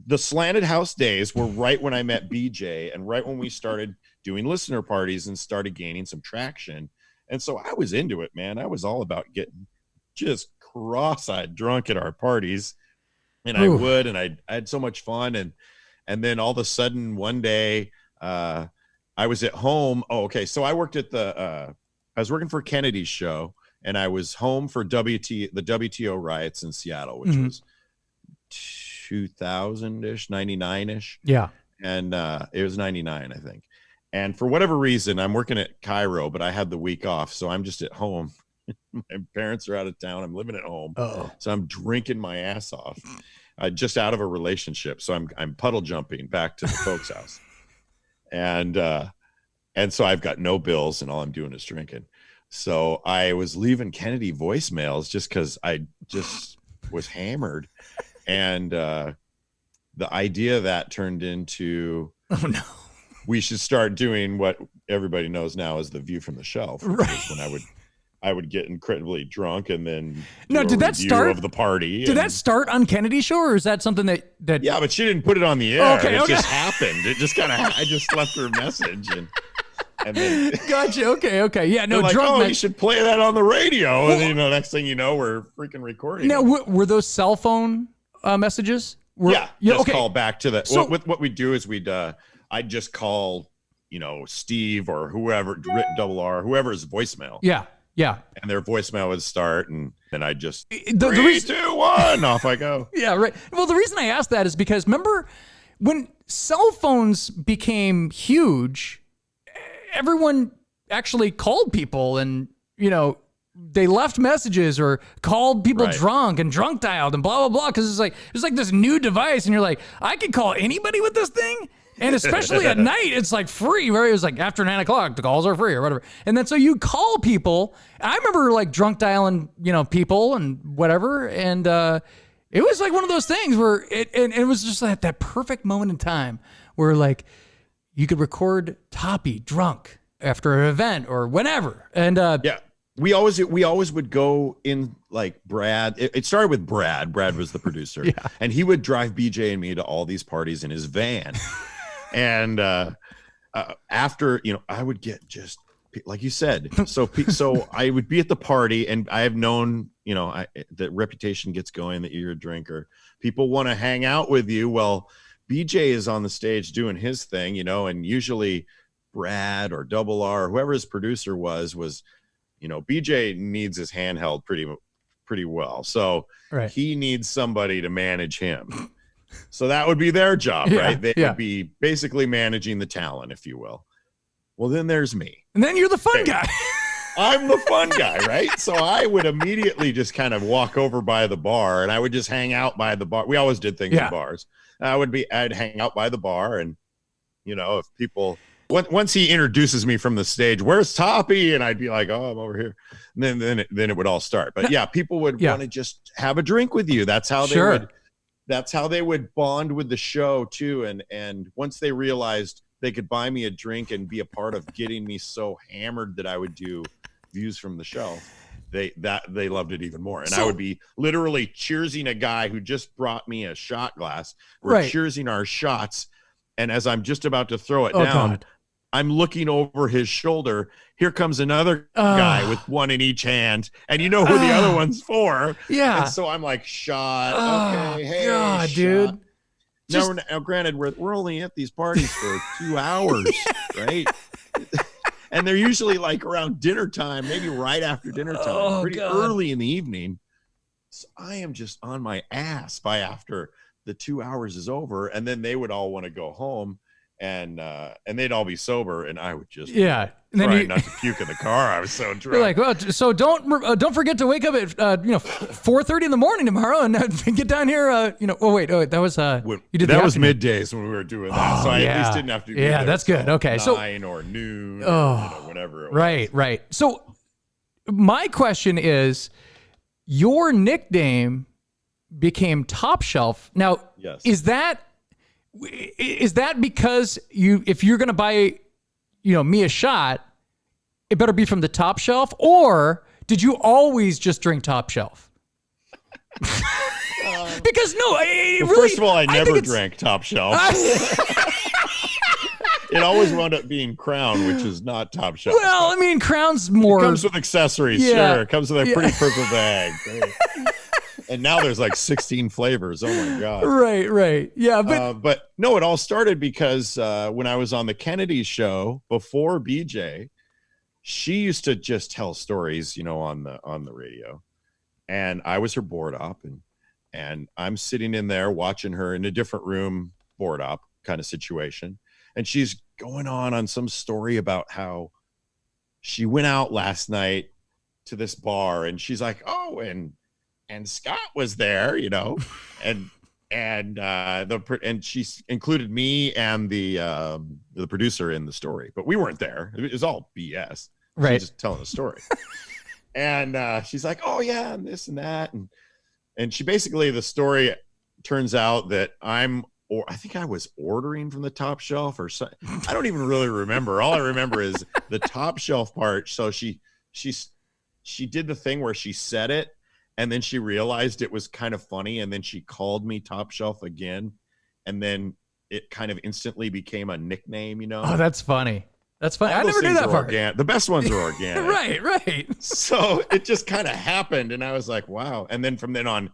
The Slanted House days were right when I met BJ, and right when we started doing listener parties and started gaining some traction. And so I was into it, man. I was all about getting just cross-eyed drunk at our parties, and I had so much fun, and then all of a sudden one day. I was at home. Oh, okay. So I worked at I was working for Kennedy's show, and I was home for the WTO riots in Seattle, which was 2000-ish, 99-ish. Yeah. And it was 99, I think. And for whatever reason, I'm working at KIRO, but I had the week off, so I'm just at home. My parents are out of town. I'm living at home. So I'm drinking my ass off. Just out of a relationship. So I'm puddle jumping back to the folks' house. And so I've got no bills and all I'm doing is drinking. So I was leaving Kennedy voicemails just because I just was hammered. And the idea of that turned into, oh no, we should start doing what everybody knows now as the View from the Shelf. Right. When I would get incredibly drunk and then did that start of the party. Did that start on Kennedy Show, or is that something that? Yeah, but she didn't put it on the air. Okay, it just happened. It just kind of. I just left her a message and then. Gotcha. Okay. Yeah. No. Like, Drunk. You should play that on the radio, and then, next thing you know, we're freaking recording. Now, were those cell phone messages? Call back to the. So, what we do is I'd just call, Steve or whoever, R, whoever's voicemail. Yeah. And their voicemail would start, and then I just 3, 2, 1, off I go. Yeah, right. Well, the reason I asked that is because remember when cell phones became huge, everyone actually called people and, they left messages or called people drunk and drunk dialed and blah, blah, blah. Because it was like this new device, and you're like, I can call anybody with this thing. And especially at night, it's like free, right? It was like after 9 o'clock, the calls are free or whatever. And then so you call people. I remember like drunk dialing, people and whatever. And it was like one of those things where it was just like that perfect moment in time where like you could record Toppy drunk after an event or whenever. And we always would go in like Brad. It started with Brad. Brad was the producer, and he would drive BJ and me to all these parties in his van. And after, I would get just like you said. So I would be at the party, and I have known, the reputation gets going that you're a drinker. People want to hang out with you. Well, BJ is on the stage doing his thing, and usually Brad or R, whoever his producer was, BJ needs his hand held pretty well. So he needs somebody to manage him. So that would be their job, right? They would be basically managing the talent, if you will. Well, then there's me. And then you're the fun guy. I'm the fun guy, right? So I would immediately just kind of walk over by the bar, and I would just hang out by the bar. We always did things in bars. I'd hang out by the bar, and, if people... Once he introduces me from the stage, where's Toppy? And I'd be like, oh, I'm over here. And then it would all start. But people would want to just have a drink with you. That's how they would bond with the show too. And once they realized they could buy me a drink and be a part of getting me so hammered that I would do Views from the Shelf, they loved it even more. And I would be literally cheersing a guy who just brought me a shot glass. We're cheersing our shots. And as I'm just about to throw it down, God. I'm looking over his shoulder. Here comes another guy with one in each hand, and you know who the other one's for. Yeah. And so I'm like, shot. Okay, hey, God, shot. Dude. Now, granted, we're only at these parties for 2 hours, right? And they're usually like around dinner time, maybe right after dinner time, pretty early in the evening. So I am just on my ass by after the 2 hours is over, and then they would all want to go home. And they'd all be sober, and I would just and try not to puke in the car. I was so drunk. You're like, well, so don't forget to wake up at 4:30 in the morning tomorrow and get down here. Oh wait, that was you did that was middays when we were doing that, so I at least didn't have to. Yeah, that's good. Okay, 9 or noon, or, whatever. It was. Right. So my question is, your nickname became Topshelf. Now, yes. Is that because if you're going to buy, me a shot, it better be from the Top Shelf, or did you always just drink Top Shelf? Because first of all, I never drank Top Shelf. It always wound up being Crown, which is not Top Shelf. Well, I mean, Crown's more. It comes with accessories, sure. It comes with a pretty purple bag. And now there's like 16 flavors. Oh my God. Right. Yeah. But no, it all started because when I was on the Kennedy show before BJ, she used to just tell stories, on the radio. And I was her board op, and I'm sitting in there watching her in a different room board op, kind of situation. And she's going on some story about how she went out last night to this bar, and she's like, oh, and Scott was there, and she included me and the producer in the story, but we weren't there. It was all BS. Right. She's just telling the story. And she's like, oh yeah, and this and that. And she basically, the story turns out that I think I was ordering from the Top Shelf or something. I don't even really remember. All I remember is the Top Shelf part. So she did the thing where she said it, and then she realized it was kind of funny, and then she called me Top Shelf again, and then it kind of instantly became a nickname, Oh, that's funny. That's funny. I never knew that part. The best ones are organic. Right. So it just kind of happened, and I was like, wow. And then from then on,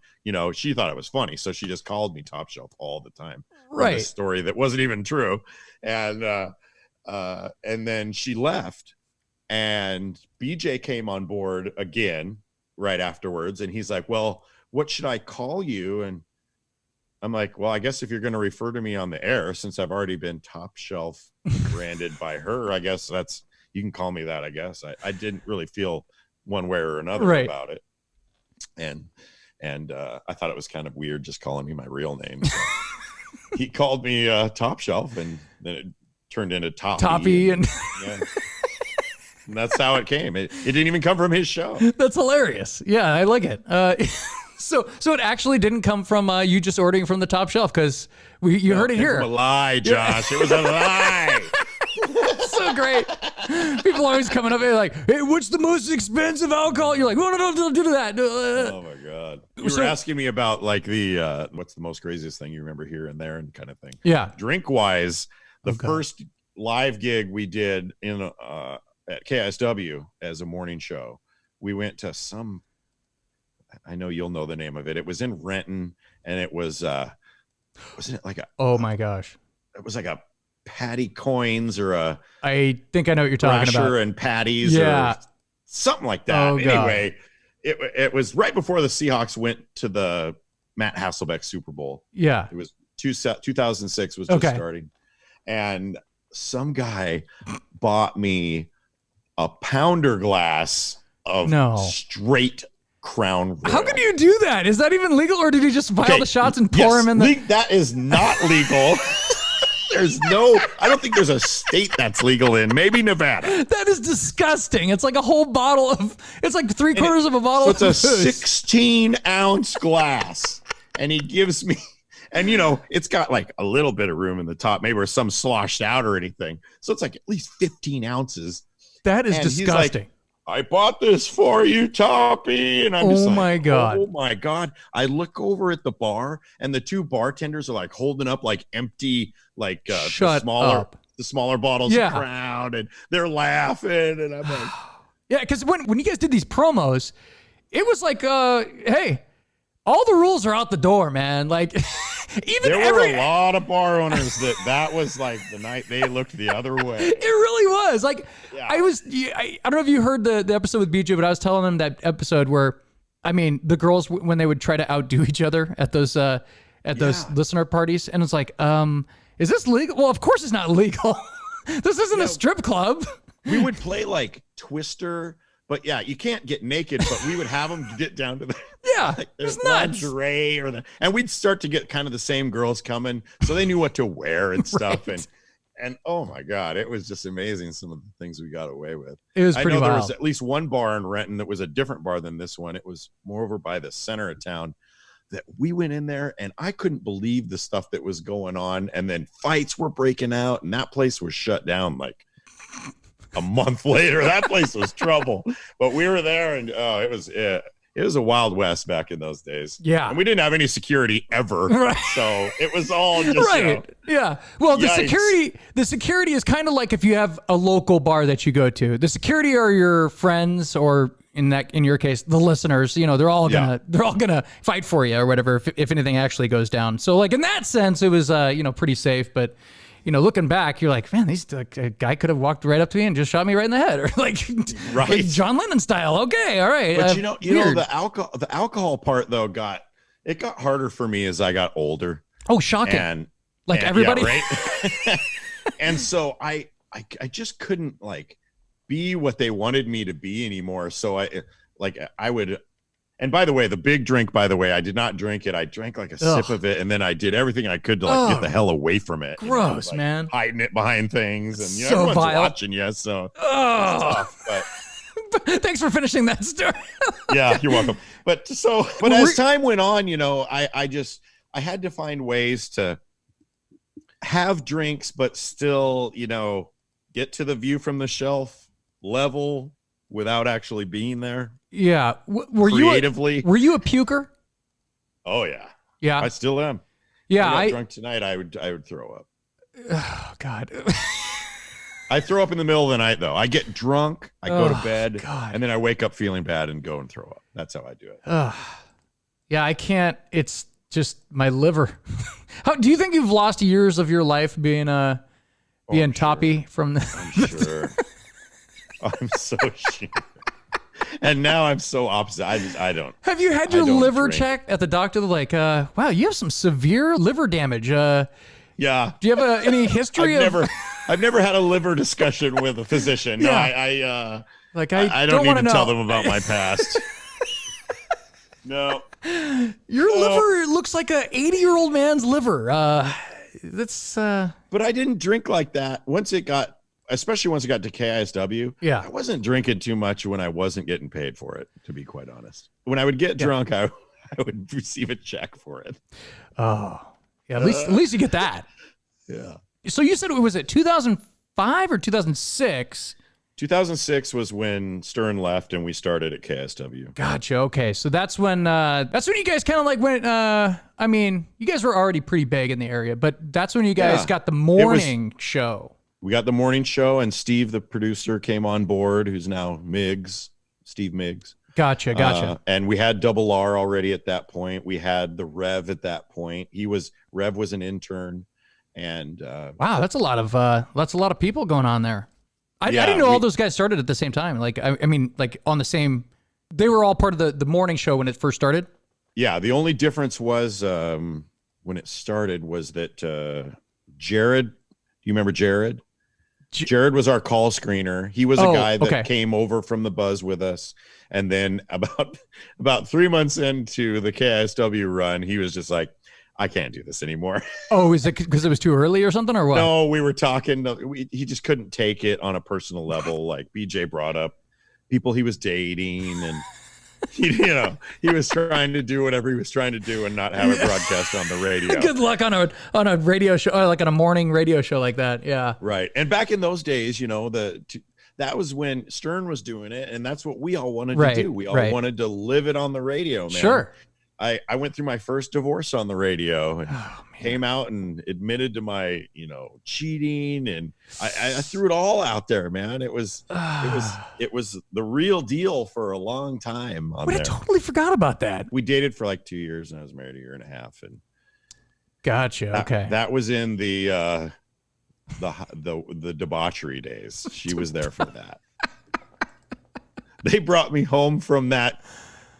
she thought it was funny, so she just called me Top Shelf all the time. Right. A story that wasn't even true. And then she left, and BJ came on board again right afterwards, and he's like, well, what should I call you? And I'm like, well, I guess if you're going to refer to me on the air, since I've already been Top Shelf branded by her, I guess you can call me that, I guess. I didn't really feel one way or another about it. And I thought it was kind of weird just calling me my real name. So he called me Top Shelf, and then it turned into Toppy. And that's how it came. It didn't even come from his show. That's hilarious. Yeah, I like it. So it actually didn't come from you just ordering from the Top Shelf, because you heard it here. It was a lie, Josh. It was a lie. So great. People are always coming up and like, hey, what's the most expensive alcohol? You're like, no, don't do that. Oh my God. You were asking me about like the what's the most craziest thing you remember here and there and kind of thing. Yeah. Drink wise, the first live gig we did in at KISW as a morning show, we went to I know you'll know the name of it. It was in Renton, and it was wasn't it like oh my gosh. It was like a Patty Coins or I think I know what you're talking about. And Patties or something like that. Oh, anyway, it was right before the Seahawks went to the Matt Hasselbeck Super Bowl. Yeah. It was 2006 was just starting. And some guy bought me a pounder glass of straight Crown Royal. How can you do that? Is that even legal, or did he just buy all the shots and pour them in the... That is not legal. I don't think there's a state that's legal in. Maybe Nevada. That is disgusting. It's like a whole bottle of... It's like 3/4 of a bottle of... So it's a 16-ounce glass. And he gives me... And, it's got like a little bit of room in the top, maybe where some sloshed out or anything. So it's like at least 15 ounces. That is disgusting. I bought this for you, Toppy. And I'm just like, my God. Oh my God. I look over at the bar, and the two bartenders are like holding up like empty, like Shut up. The smaller bottles of Crown, and they're laughing. And I'm like, yeah, because when you guys did these promos, it was like, hey, all the rules are out the door, man. Like, there were a lot of bar owners that was like the night they looked the other way. It really was. Like, I don't know if you heard the episode with BJ, but I was telling them that episode where, the girls, when they would try to outdo each other at those listener parties, and it's like, is this legal? Well, of course it's not legal. This isn't a strip club. We would play like Twister. But yeah, you can't get naked, but we would have them get down to the it's nuts. Lingerie and we'd start to get kind of the same girls coming, so they knew what to wear and stuff. And oh my God, it was just amazing some of the things we got away with. It was pretty wild. There was at least one bar in Renton that was a different bar than this one. It was more over by the center of town that we went in there, and I couldn't believe the stuff that was going on. And then fights were breaking out, and that place was shut down like a month later. That place was trouble, but we were there, and it was a Wild West back in those days. Yeah, and we didn't have any security ever, so it was all just Yeah. Well, the security is kind of like if you have a local bar that you go to. The security are your friends, or in your case, the listeners. They're all gonna fight for you or whatever if anything actually goes down. So like in that sense, it was pretty safe, but. Looking back, you're like, man, a guy could have walked right up to me and just shot me right in the head, or like John Lennon style. Okay, all right. But the alcohol part though got harder for me as I got older. Oh, shocking! And Like everybody? Yeah, right? And so I just couldn't like be what they wanted me to be anymore. So I would, and by the way, the big drink, by the way, I did not drink it. I drank like a sip of it, and then I did everything I could to like get the hell away from it. Gross, like, man. Hiding it behind things, and So everyone's vile. watching you, so it's tough, but Thanks for finishing that story. yeah, you're welcome. But as time went on, I had to find ways to have drinks, but still, get to the view from the shelf level without actually being there. Yeah. Were creatively? Were you a puker? Oh yeah. Yeah. I still am. Yeah. I got drunk tonight. I would throw up. Oh God. I throw up in the middle of the night though. I get drunk, I go to bed, God. and then I wake up feeling bad and go and throw up. That's how I do it. Yeah, I can't. It's just my liver. How do you think you've lost years of your life being Toppy from the? I'm sure. I'm so sure. And now I'm so opposite. I don't. Have you had your liver drink. checked at the doctor? They're like, wow, you have some severe liver damage. Yeah. Do you have any history I've never had a liver discussion with a physician. No, Yeah. I don't need to tell them about my past. No. Your liver looks like a 80-year-old man's liver. But I didn't drink like that. Especially once it got to KISW. Yeah. I wasn't drinking too much when I wasn't getting paid for it, to be quite honest. When I would get drunk, I would receive a check for it. Oh. Yeah, at least you get that. Yeah. So you said was it 2005 or 2006? 2006 was when Stern left and we started at KISW. Gotcha. Okay, so that's when you guys kind of like went. I mean, you guys were already pretty big in the area, but that's when you guys got the morning show. We got the morning show, and Steve, the producer, came on board, who's now Steve Miggs. Gotcha. And we had Double R already at that point. We had the Rev at that point. Rev was an intern, and wow, that's a lot of people going on there. I didn't know all those guys started at the same time. Like, I mean, like on the same. They were all part of the morning show when it first started. Yeah, the only difference was when it started was that Jared. Do you remember Jared? Jared was our call screener. He was a guy that came over from the Buzz with us, and then about 3 months into the KISW run, he was just like, I can't do this anymore. Oh, is it because it was too early or something, or what? No, we were talking. He just couldn't take it on a personal level. Like BJ brought up people he was dating, and he was trying to do whatever he was trying to do and not have it broadcast on the radio. Good luck on a radio show, like on a morning radio show like that. Yeah, right. And back in those days, that was when Stern was doing it, and that's what we all wanted to do. We all wanted to live it on the radio, man. Sure. I went through my first divorce on the radio and came out and admitted to my, cheating, and I threw it all out there, man. It was the real deal for a long time. I totally forgot about that. We dated for like 2 years, and I was married a year and a half. And gotcha. Okay. That was in the debauchery days. She was there for that. They brought me home from that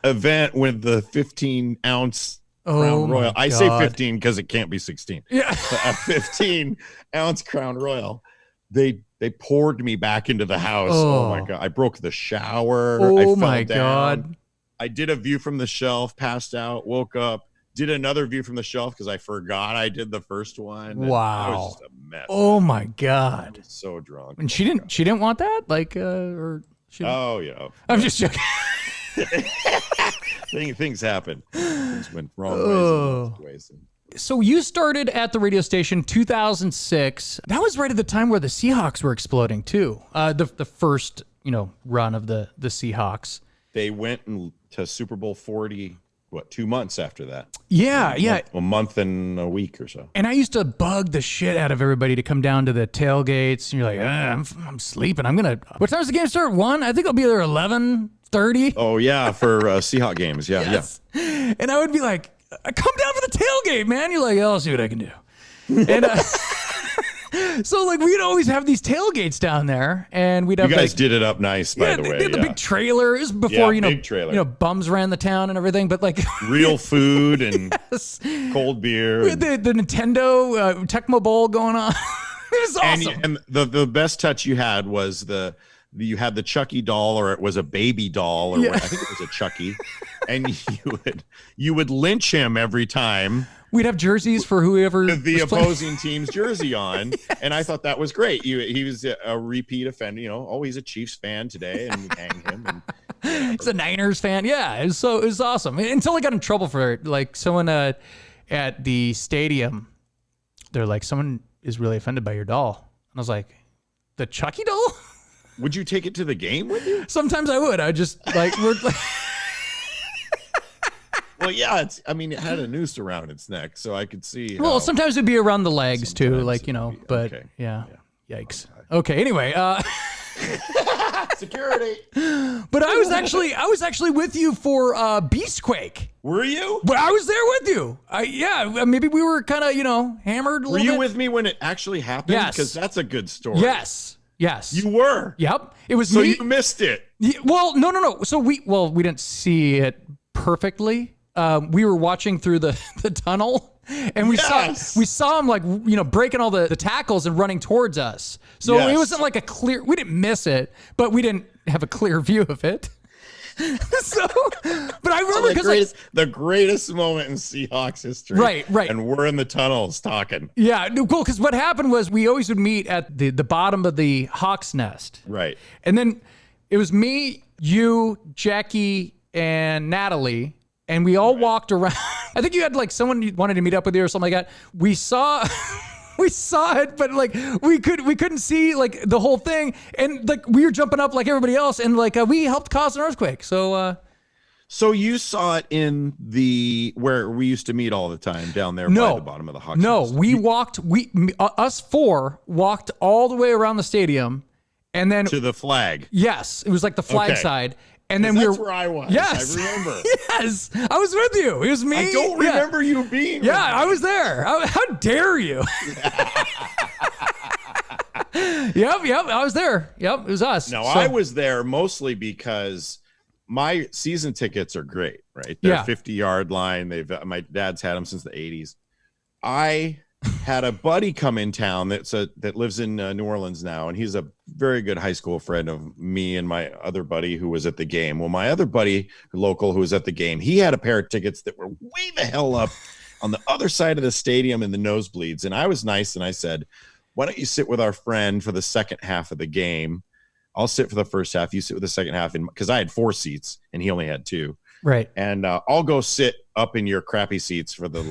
event with the 15-ounce Crown Royal. I say 15 because it can't be 16. Yeah. A 15-ounce Crown Royal. They poured me back into the house. Oh my God. I broke the shower. I fell down. God. I did a view from the shelf, passed out, woke up, did another view from the shelf because I forgot I did the first one. Wow. I was just a mess. Oh my God. I was so drunk. And she didn't want that? Like or she I'm just joking. Things happen. Things went wrong ways. So you started at the radio station 2006. That was right at the time where the Seahawks were exploding too. The first run of the Seahawks. They went to Super Bowl 40. 2 months after that? Yeah. A month and a week or so. And I used to bug the shit out of everybody to come down to the tailgates. And you're like, I'm sleeping. What time does the game start? 1? I think it'll be there 11:30. Oh yeah, for Seahawk games. Yeah, yes. Yeah. And I would be like, come down for the tailgate, man. You're like, I'll see what I can do. And So like we'd always have these tailgates down there, and we'd have. You guys did it up nice, by the way. They had the big trailer. It was before big trailer. bums ran the town and everything. But like real food and cold beer. We had the Nintendo Tecmo Bowl going on. It was awesome. And the best touch you had was you had the Chucky doll, or it was a baby doll, or I think it was a Chucky, and you would lynch him every time. We'd have jerseys for whoever the opposing team's jersey on, and I thought that was great. He was a repeat offender. He's a Chiefs fan today, and we hang him. And he's a Niners fan. Yeah, it was awesome. Until I got in trouble for it. Like someone at the stadium, they're like, someone is really offended by your doll, and I was like, the Chucky doll. Would you take it to the game with you? Sometimes I would. I just we're like. Well, yeah, it had a noose around its neck, so I could see. Well, sometimes it'd be around the legs too, but okay. Yeah. Yikes. Okay, anyway, security. But I was actually with you for Beast Quake. Were you? But I was there with you. Maybe we were kind of, hammered a little bit. Were you with me when it actually happened? Yes. Because that's a good story. Yes. You were? Yep. It was so me. So you missed it. Yeah, well, no. So we didn't see it perfectly. We were watching through the tunnel, and we saw him breaking all the tackles and running towards us. So it wasn't like we didn't miss it, but we didn't have a clear view of it. But I remember because the greatest moment in Seahawks history. Right. And we're in the tunnels talking. Yeah, cool. Because what happened was we always would meet at the bottom of the Hawk's Nest. Right. And then it was me, you, Jackie, and Natalie. And we all walked around. I think you had someone you wanted to meet up with you or something like that. We saw it, but we couldn't see the whole thing. And we were jumping up like everybody else, and we helped cause an earthquake. So So you saw it in where we used to meet all the time down there by the bottom of the Hawks. No, us four walked all the way around the stadium, and then to the flag. Yes, it was the flag side. And then that's where I was. Yes, I remember. Yes, I was with you. It was me. I don't remember you being. Yeah, I was there. How dare you? Yep. I was there. Yep, it was us. No, I was there mostly because my season tickets are great. Right, they're 50-yard line. My dad's had them since the '80s. I had a buddy come in town that lives in New Orleans now, and he's a very good high school friend of me and my other buddy who was at the game. Well, my other buddy, local, who was at the game, he had a pair of tickets that were way the hell up on the other side of the stadium in the nosebleeds. And I was nice, and I said, why don't you sit with our friend for the second half of the game? I'll sit for the first half. You sit with the second half, because I had 4 seats and he only had 2. Right. And I'll go sit up in your crappy seats for the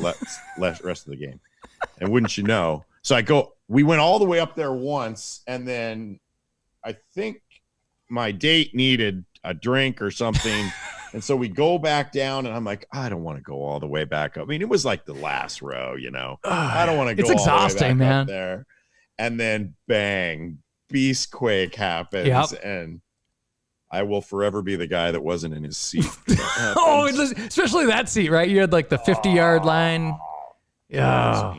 rest of the game. And wouldn't you know? So we went all the way up there once, and then I think my date needed a drink or something. And so we go back down, and I'm like, I don't want to go all the way back up. I mean, it was like the last row, I don't want to go it's all exhausting, the way back man. up there. And then bang, Beast Quake happens. Yep. And I will forever be the guy that wasn't in his seat. Especially that seat, right? You had the 50-yard line. Yeah.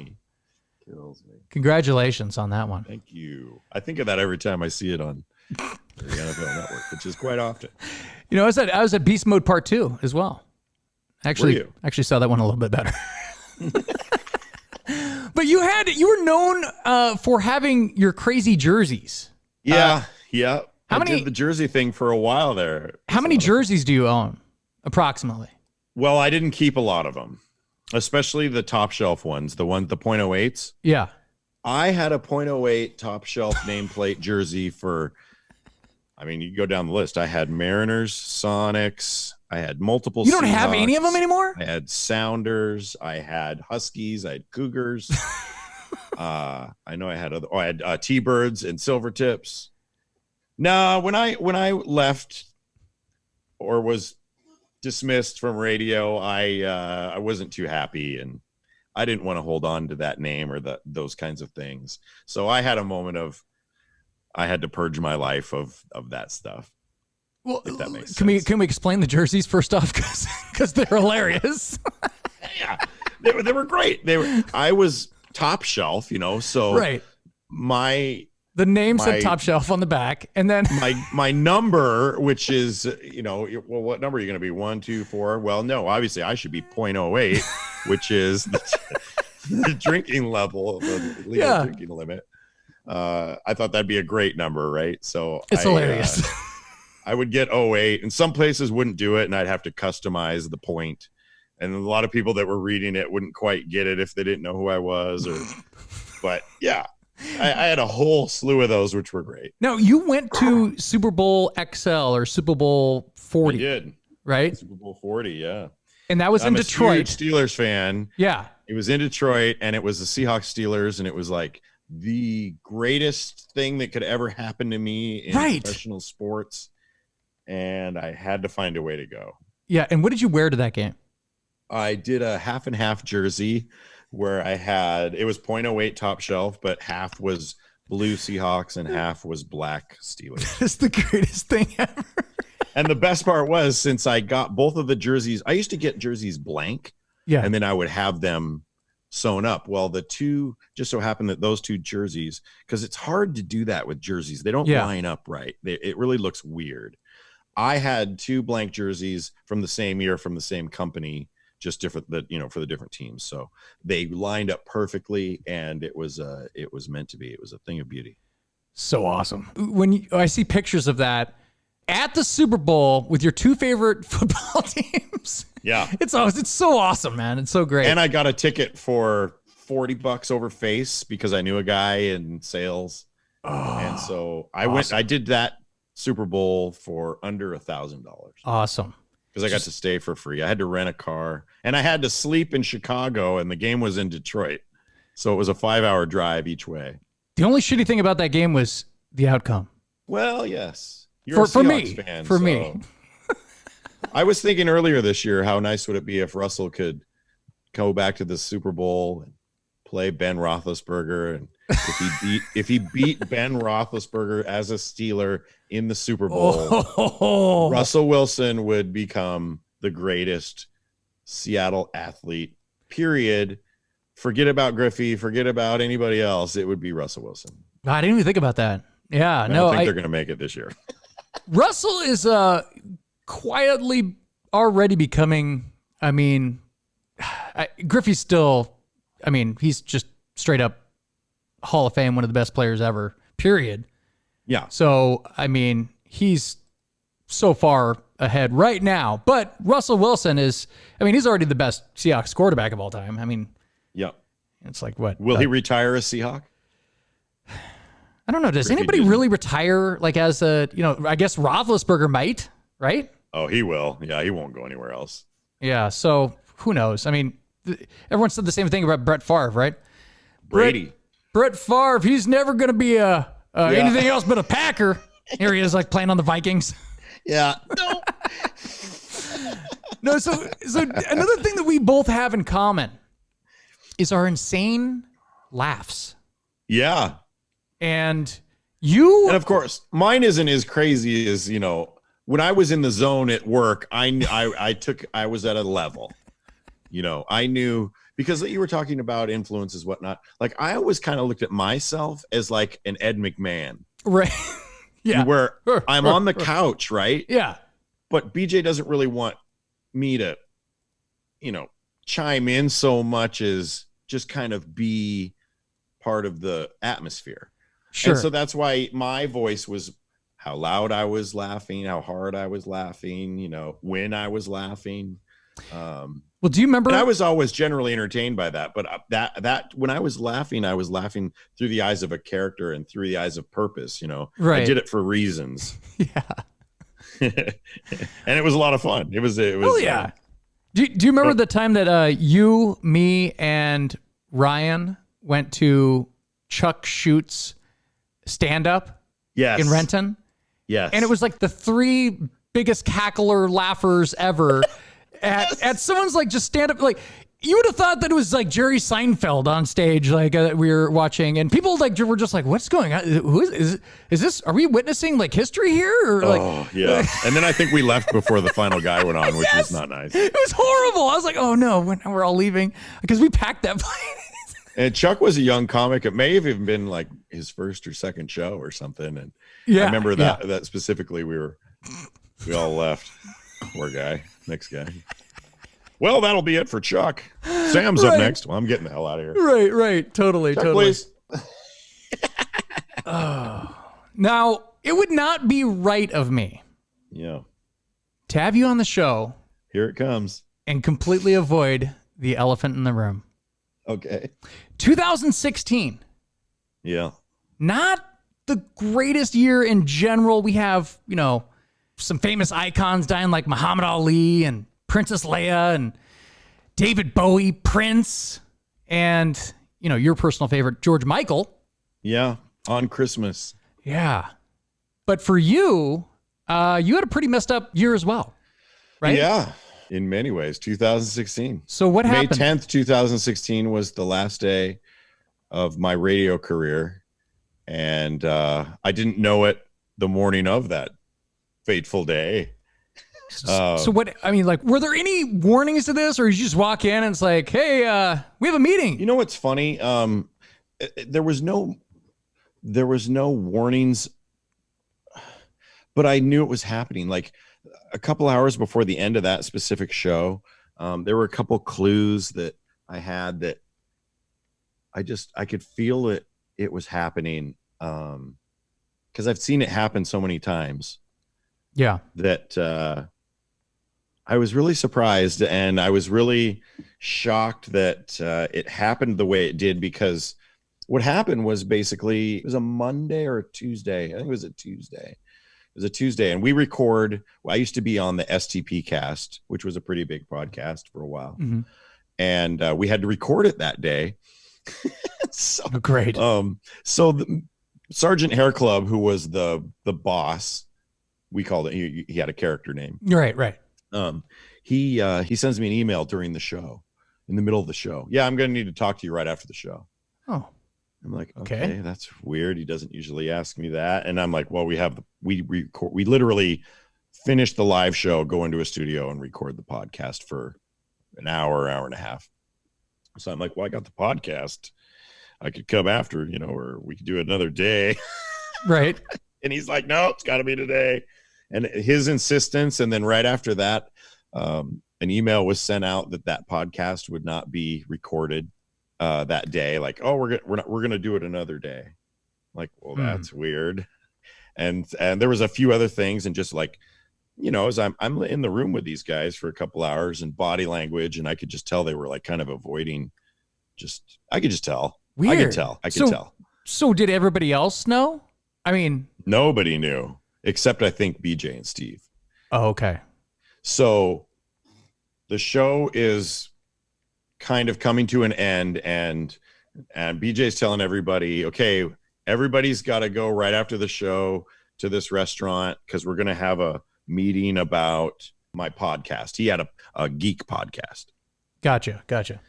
Kills me. Congratulations on that one. Thank you. I think of that every time I see it on the NFL Network, which is quite often. I was at Beast Mode Part 2 as well. Actually saw that one a little bit better. But you were known for having your crazy jerseys. Yeah. How many did the jersey thing for a while there? How many jerseys do you own, approximately? Well, I didn't keep a lot of them, especially the top shelf ones, the .08s. Yeah. I had a .08 top shelf nameplate jersey for, you go down the list. I had Mariners, Sonics. I had multiple. You don't Seahawks. have any of them anymore? I had Sounders. I had Huskies. I had Cougars. I know I had I had T-Birds and Silver Tips. No, when I left or was dismissed from radio, I wasn't too happy, and I didn't want to hold on to that name or those kinds of things. So I had a moment of I had to purge my life of that stuff. Well, if that makes sense. sense. Can we explain the jerseys first off, because they're hilarious? Yeah, they were great. I was top shelf, so right. The name said Topshelf on the back, and then my number, which is, well, what number are you going to be? 1, 2, 4? Well, no, obviously I should be 0.08, which is the drinking level, the legal drinking limit. I thought that'd be a great number, right? So it's hilarious. I would get 08, and some places wouldn't do it, and I'd have to customize the point. And a lot of people that were reading it wouldn't quite get it if they didn't know who I was. But yeah. I had a whole slew of those, which were great. No, you went to Super Bowl XL or Super Bowl 40. I did. Right? Super Bowl 40, yeah. And that was in Detroit. I'm a huge Steelers fan. Yeah. It was in Detroit, and it was the Seahawks Steelers, and it was like the greatest thing that could ever happen to me in professional sports. And I had to find a way to go. Yeah, and what did you wear to that game? I did a half and half jersey where it was 0.08 Topshelf, but half was blue Seahawks and half was black Steelers. That's the greatest thing ever. And the best part was, since I got both of the jerseys, I used to get jerseys blank. Yeah. And then I would have them sewn up. Well, just so happened that those two jerseys, because it's hard to do that with jerseys. They don't line up right. It really looks weird. I had 2 blank jerseys from the same year from the same company, just different, for the different teams. So they lined up perfectly, and it was meant to be. It was a thing of beauty. So awesome. When I see pictures of that at the Super Bowl with your 2 favorite football teams. Yeah. It's so awesome, man. It's so great. And I got a ticket for $40 over face because I knew a guy in sales. And so I did that Super Bowl for under $1,000. Awesome. Because I got to stay for free. I had to rent a car, and I had to sleep in Chicago, and the game was in Detroit. So it was a 5-hour drive each way. The only shitty thing about that game was the outcome. Well, yes. You're a Seahawks fan. For me. I was thinking earlier this year, how nice would it be if Russell could go back to the Super Bowl and play Ben Roethlisberger, and if he beat Ben Roethlisberger as a Steeler in the Super Bowl, Russell Wilson would become the greatest Seattle athlete, period. Forget about Griffey, forget about anybody else. It would be Russell Wilson. I didn't even think about that. Yeah, I don't think they're going to make it this year. Russell is quietly already becoming, Griffey's still, he's just straight up Hall of Fame, one of the best players ever, period. Yeah. So, he's so far ahead right now. But Russell Wilson is, he's already the best Seahawks quarterback of all time. Yeah. It's like what? Will he retire as Seahawk? I don't know. Does anybody really retire as a, I guess Roethlisberger might, right? Oh, he will. Yeah, he won't go anywhere else. Yeah, so who knows? Everyone said the same thing about Brett Favre, right? Brady. Brett Favre, he's never going to be anything else but a Packer. Here he is, playing on the Vikings. Yeah. No, so another thing that we both have in common is our insane laughs. Yeah. And of course, mine isn't as crazy as, when I was in the zone at work, I was at a level, I knew, because you were talking about influences, whatnot. I always kind of looked at myself as an Ed McMahon. Right. Yeah. Where I'm on the couch, right? Yeah. But BJ doesn't really want me to, chime in so much as just kind of be part of the atmosphere. Sure. And so that's why my voice was how loud I was laughing, how hard I was laughing, when I was laughing. Well, do you remember? And I was always generally entertained by that, but that when I was laughing through the eyes of a character and through the eyes of purpose. Right. I did it for reasons. Yeah. And it was a lot of fun. It was. Oh yeah. Do you remember the time that you, me, and Ryan went to Chuck Schute's stand-up? Yes. In Renton? Yes. And it was the 3 biggest cackler laughers ever at someone's just stand-up. You would have thought that it was Jerry Seinfeld on stage, we were watching, and people were just what's going on? Who is this? Are we witnessing history here? Or yeah. And then I think we left before the final guy went on, which was not nice. It was horrible. I was oh no, we're all leaving because we packed that place. And Chuck was a young comic. It may have even been his first or second show or something. And Yeah, I remember that specifically. We all left. Poor guy. Next guy. Well, that'll be it for Chuck. Sam's up next. Well, I'm getting the hell out of here. Right. Totally. Chuck, please. Now, it would not be right of me Yeah. to have you on the show Here it comes. and completely avoid the elephant in the room. Okay. 2016, Yeah. not the greatest year in general. We have, some famous icons dying like Muhammad Ali and Princess Leia and David Bowie, Prince, and, your personal favorite, George Michael. Yeah. On Christmas. Yeah. But for you, you had a pretty messed up year as well, right? Yeah. In many ways, 2016. So what happened? May 10th, 2016 was the last day of my radio career. And I didn't know it the morning of that fateful day. So what, were there any warnings to this, or you just walk in and it's like, hey, we have a meeting? You know what's funny? There was no warnings, but I knew it was happening. Like a couple hours before the end of that specific show, there were a couple clues that I had that I could feel it was happening. Cause I've seen it happen so many times. Yeah. That, I was really surprised, and I was really shocked that it happened the way it did, because what happened was basically it was a Monday or a Tuesday. I think it was a Tuesday. It was a Tuesday, and we record. Well, I used to be on the STP cast, which was a pretty big podcast for a while, and we had to record it that day. So great. So the Sergeant Hair Club, who was the boss, we called it. He had a character name. Right. He sends me an email during the show, in the middle of the show. Yeah, I'm going to need to talk to you right after the show. Oh, I'm like, okay, that's weird. He doesn't usually ask me that. And I'm like, well, we literally finished the live show, go into a studio and record the podcast for an hour and a half. So I'm like, well, I got the podcast. I could come after, or we could do it another day. Right. And he's like, no, it's got to be today. And his insistence, and then right after that, an email was sent out that podcast would not be recorded that day. Like, oh, we're gonna do it another day. Like, well, that's weird. And there was a few other things, and just like, as I'm in the room with these guys for a couple hours, and body language, and I could just tell they were like kind of avoiding. I could just tell. Weird. I could tell. So did everybody else know? Nobody knew. Except I think BJ and Steve. Oh, okay. So the show is kind of coming to an end, and BJ's telling everybody, okay, everybody's got to go right after the show to this restaurant, because we're going to have a meeting about my podcast. He had a geek podcast. Gotcha.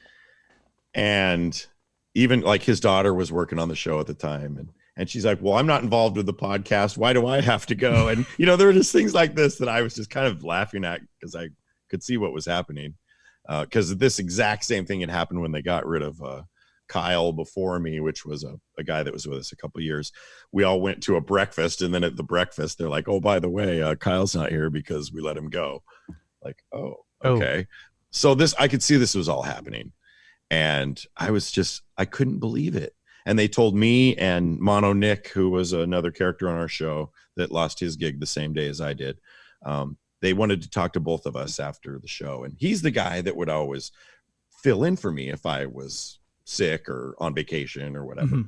And even like his daughter was working on the show at the time, and she's like, well, I'm not involved with the podcast. Why do I have to go? And, there were just things like this that I was just kind of laughing at, because I could see what was happening. Because this exact same thing had happened when they got rid of Kyle before me, which was a guy that was with us a couple of years. We all went to a breakfast, and then at the breakfast, they're like, oh, by the way, Kyle's not here because we let him go. Like, oh, okay. So I could see this was all happening. And I couldn't believe it. And they told me and Mono Nick, who was another character on our show that lost his gig the same day as I did. They wanted to talk to both of us after the show. And he's the guy that would always fill in for me if I was sick or on vacation or whatever.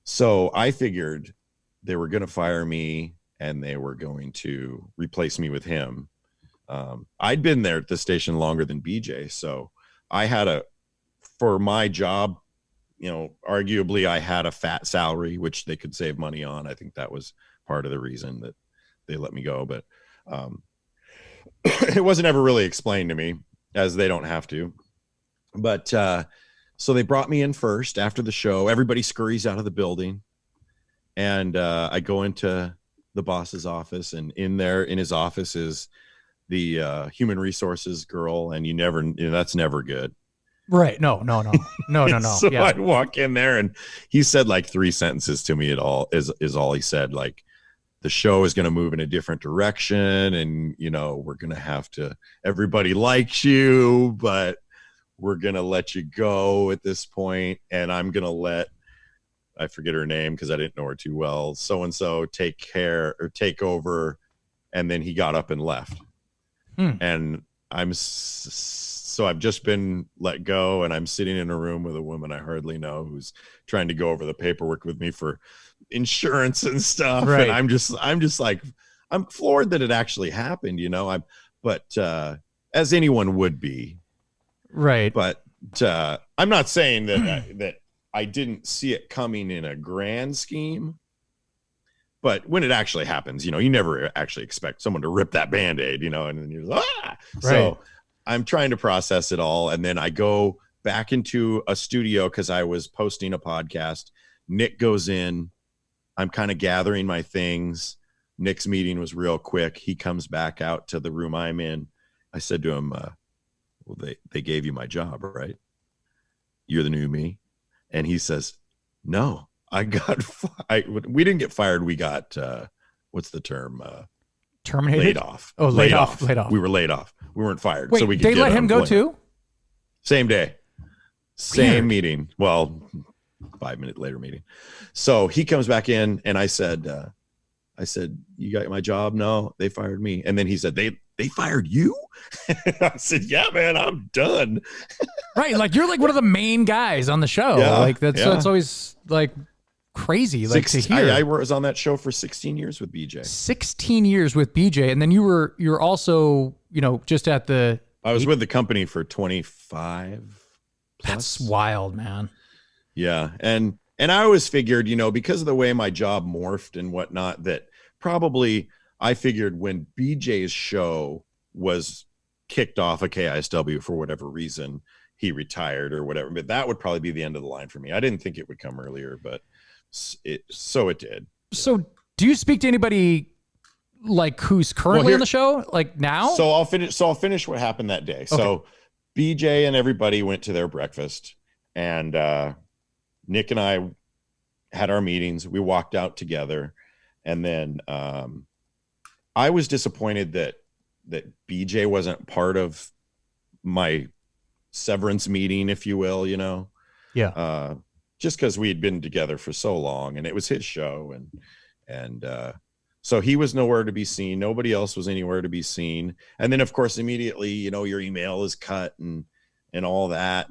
So I figured they were going to fire me and they were going to replace me with him. I'd been there at the station longer than BJ. So I had for my job, arguably I had a fat salary, which they could save money on. I think that was part of the reason that they let me go. But it wasn't ever really explained to me, as they don't have to. But so they brought me in first after the show. Everybody scurries out of the building. And I go into the boss's office, and in his office is the human resources girl. And that's never good. Right. No. So Yeah. I walk in there and he said like 3 sentences to me at all is all he said. Like, the show is going to move in a different direction, and we're going to have to, everybody likes you, but we're going to let you go at this point, and I'm going to let, I forget her name because I didn't know her too well, so-and-so take over. And then he got up and left. And so I've just been let go, and I'm sitting in a room with a woman I hardly know who's trying to go over the paperwork with me for insurance and stuff. Right. And I'm just like, I'm floored that it actually happened, but as anyone would be. Right. But I'm not saying that I didn't see it coming in a grand scheme. But when it actually happens, you never actually expect someone to rip that Band-Aid, and then you're like, ah! Right. So I'm trying to process it all. And then I go back into a studio because I was posting a podcast. Nick goes in. I'm kind of gathering my things. Nick's meeting was real quick. He comes back out to the room I'm in. I said to him, well, they gave you my job, right? You're the new me. And he says, no. We didn't get fired. We got, what's the term? Terminated? Laid off. Oh, laid off. We were laid off. We weren't fired. Wait, so we could they let him go too? Same day. Same Weird. meeting. Well, 5 minute later meeting. So he comes back in, and I said, you got my job? No, they fired me. And then he said, they fired you? I said, yeah, man, I'm done. Right. Like, you're like one of the main guys on the show. Yeah, like that's always like crazy. Like to hear. I was on that show for 16 years with BJ. 16 years with BJ. And then you're also, just at the, I was with the company for 25 plus. That's wild, man. Yeah. And I always figured, because of the way my job morphed and whatnot, that probably I figured when BJ's show was kicked off of KISW for whatever reason, he retired or whatever, but that would probably be the end of the line for me. I didn't think it would come earlier, but it did. So do you speak to anybody like who's currently on the show, like now? So I'll finish what happened that day. Okay. So BJ and everybody went to their breakfast, and Nick and I had our meetings. We walked out together, and then I was disappointed that BJ wasn't part of my severance meeting, if you will, Yeah. Just because we had been together for so long, and it was his show, and so he was nowhere to be seen. Nobody else was anywhere to be seen. And then, of course, immediately, your email is cut and all that,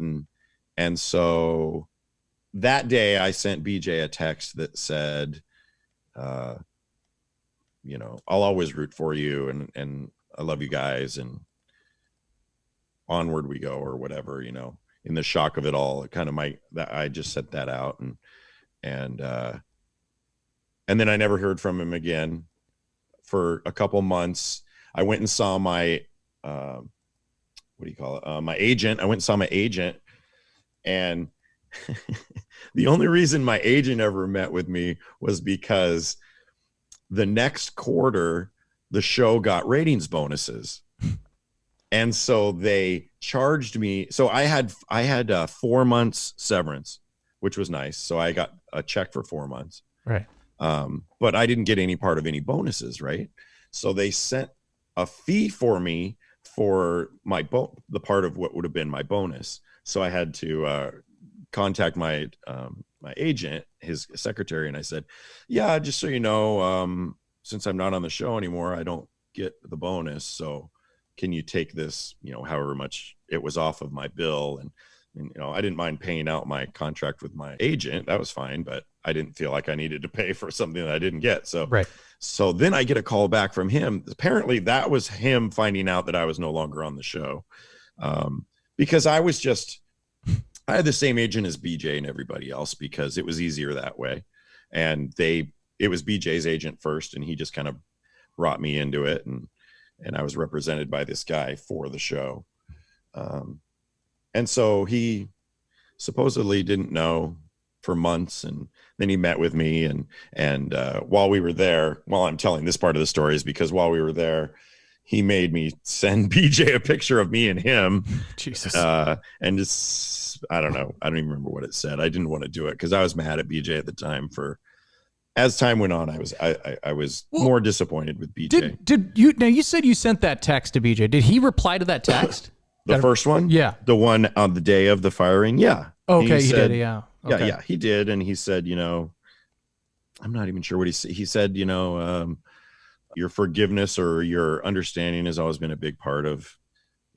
and so that day I sent BJ a text that said, I'll always root for you, and I love you guys, and onward we go, or whatever, in the shock of it all. It kind of I just sent that out, and then I never heard from him again for a couple months. I went and saw my, my agent. I went and saw my agent, and the only reason my agent ever met with me was because the next quarter, the show got ratings bonuses. And so they charged me. So I had 4 months severance, which was nice. So I got a check for 4 months. Right. But I didn't get any part of any bonuses. Right. So they sent a fee for me for the part of what would have been my bonus. So I had to contact my agent, his secretary, and I said, yeah, just so you know, since I'm not on the show anymore, I don't get the bonus. So can you take this, however much it was off of my bill? And I didn't mind paying out my contract with my agent. That was fine, but I didn't feel like I needed to pay for something that I didn't get. So, right. So then I get a call back from him. Apparently that was him finding out that I was no longer on the show. Because I had the same agent as BJ and everybody else, because it was easier that way. And it was BJ's agent first, and he just kind of brought me into it. And I was represented by this guy for the show. And so he supposedly didn't know for months. And then he met with me. And while we were there, while I'm telling this part of the story is because while we were there, he made me send BJ a picture of me and him. Jesus. And just, I don't know. I don't even remember what it said. I didn't want to do it because I was mad at BJ at the time. As time went on, I was more disappointed with BJ. Now you said you sent that text to BJ. Did he reply to that text? The first one? Yeah. The one on the day of the firing? Yeah. Okay, he did, yeah. Okay. Yeah, he did. And he said, I'm not even sure what he said. He said, your forgiveness or your understanding has always been a big part of,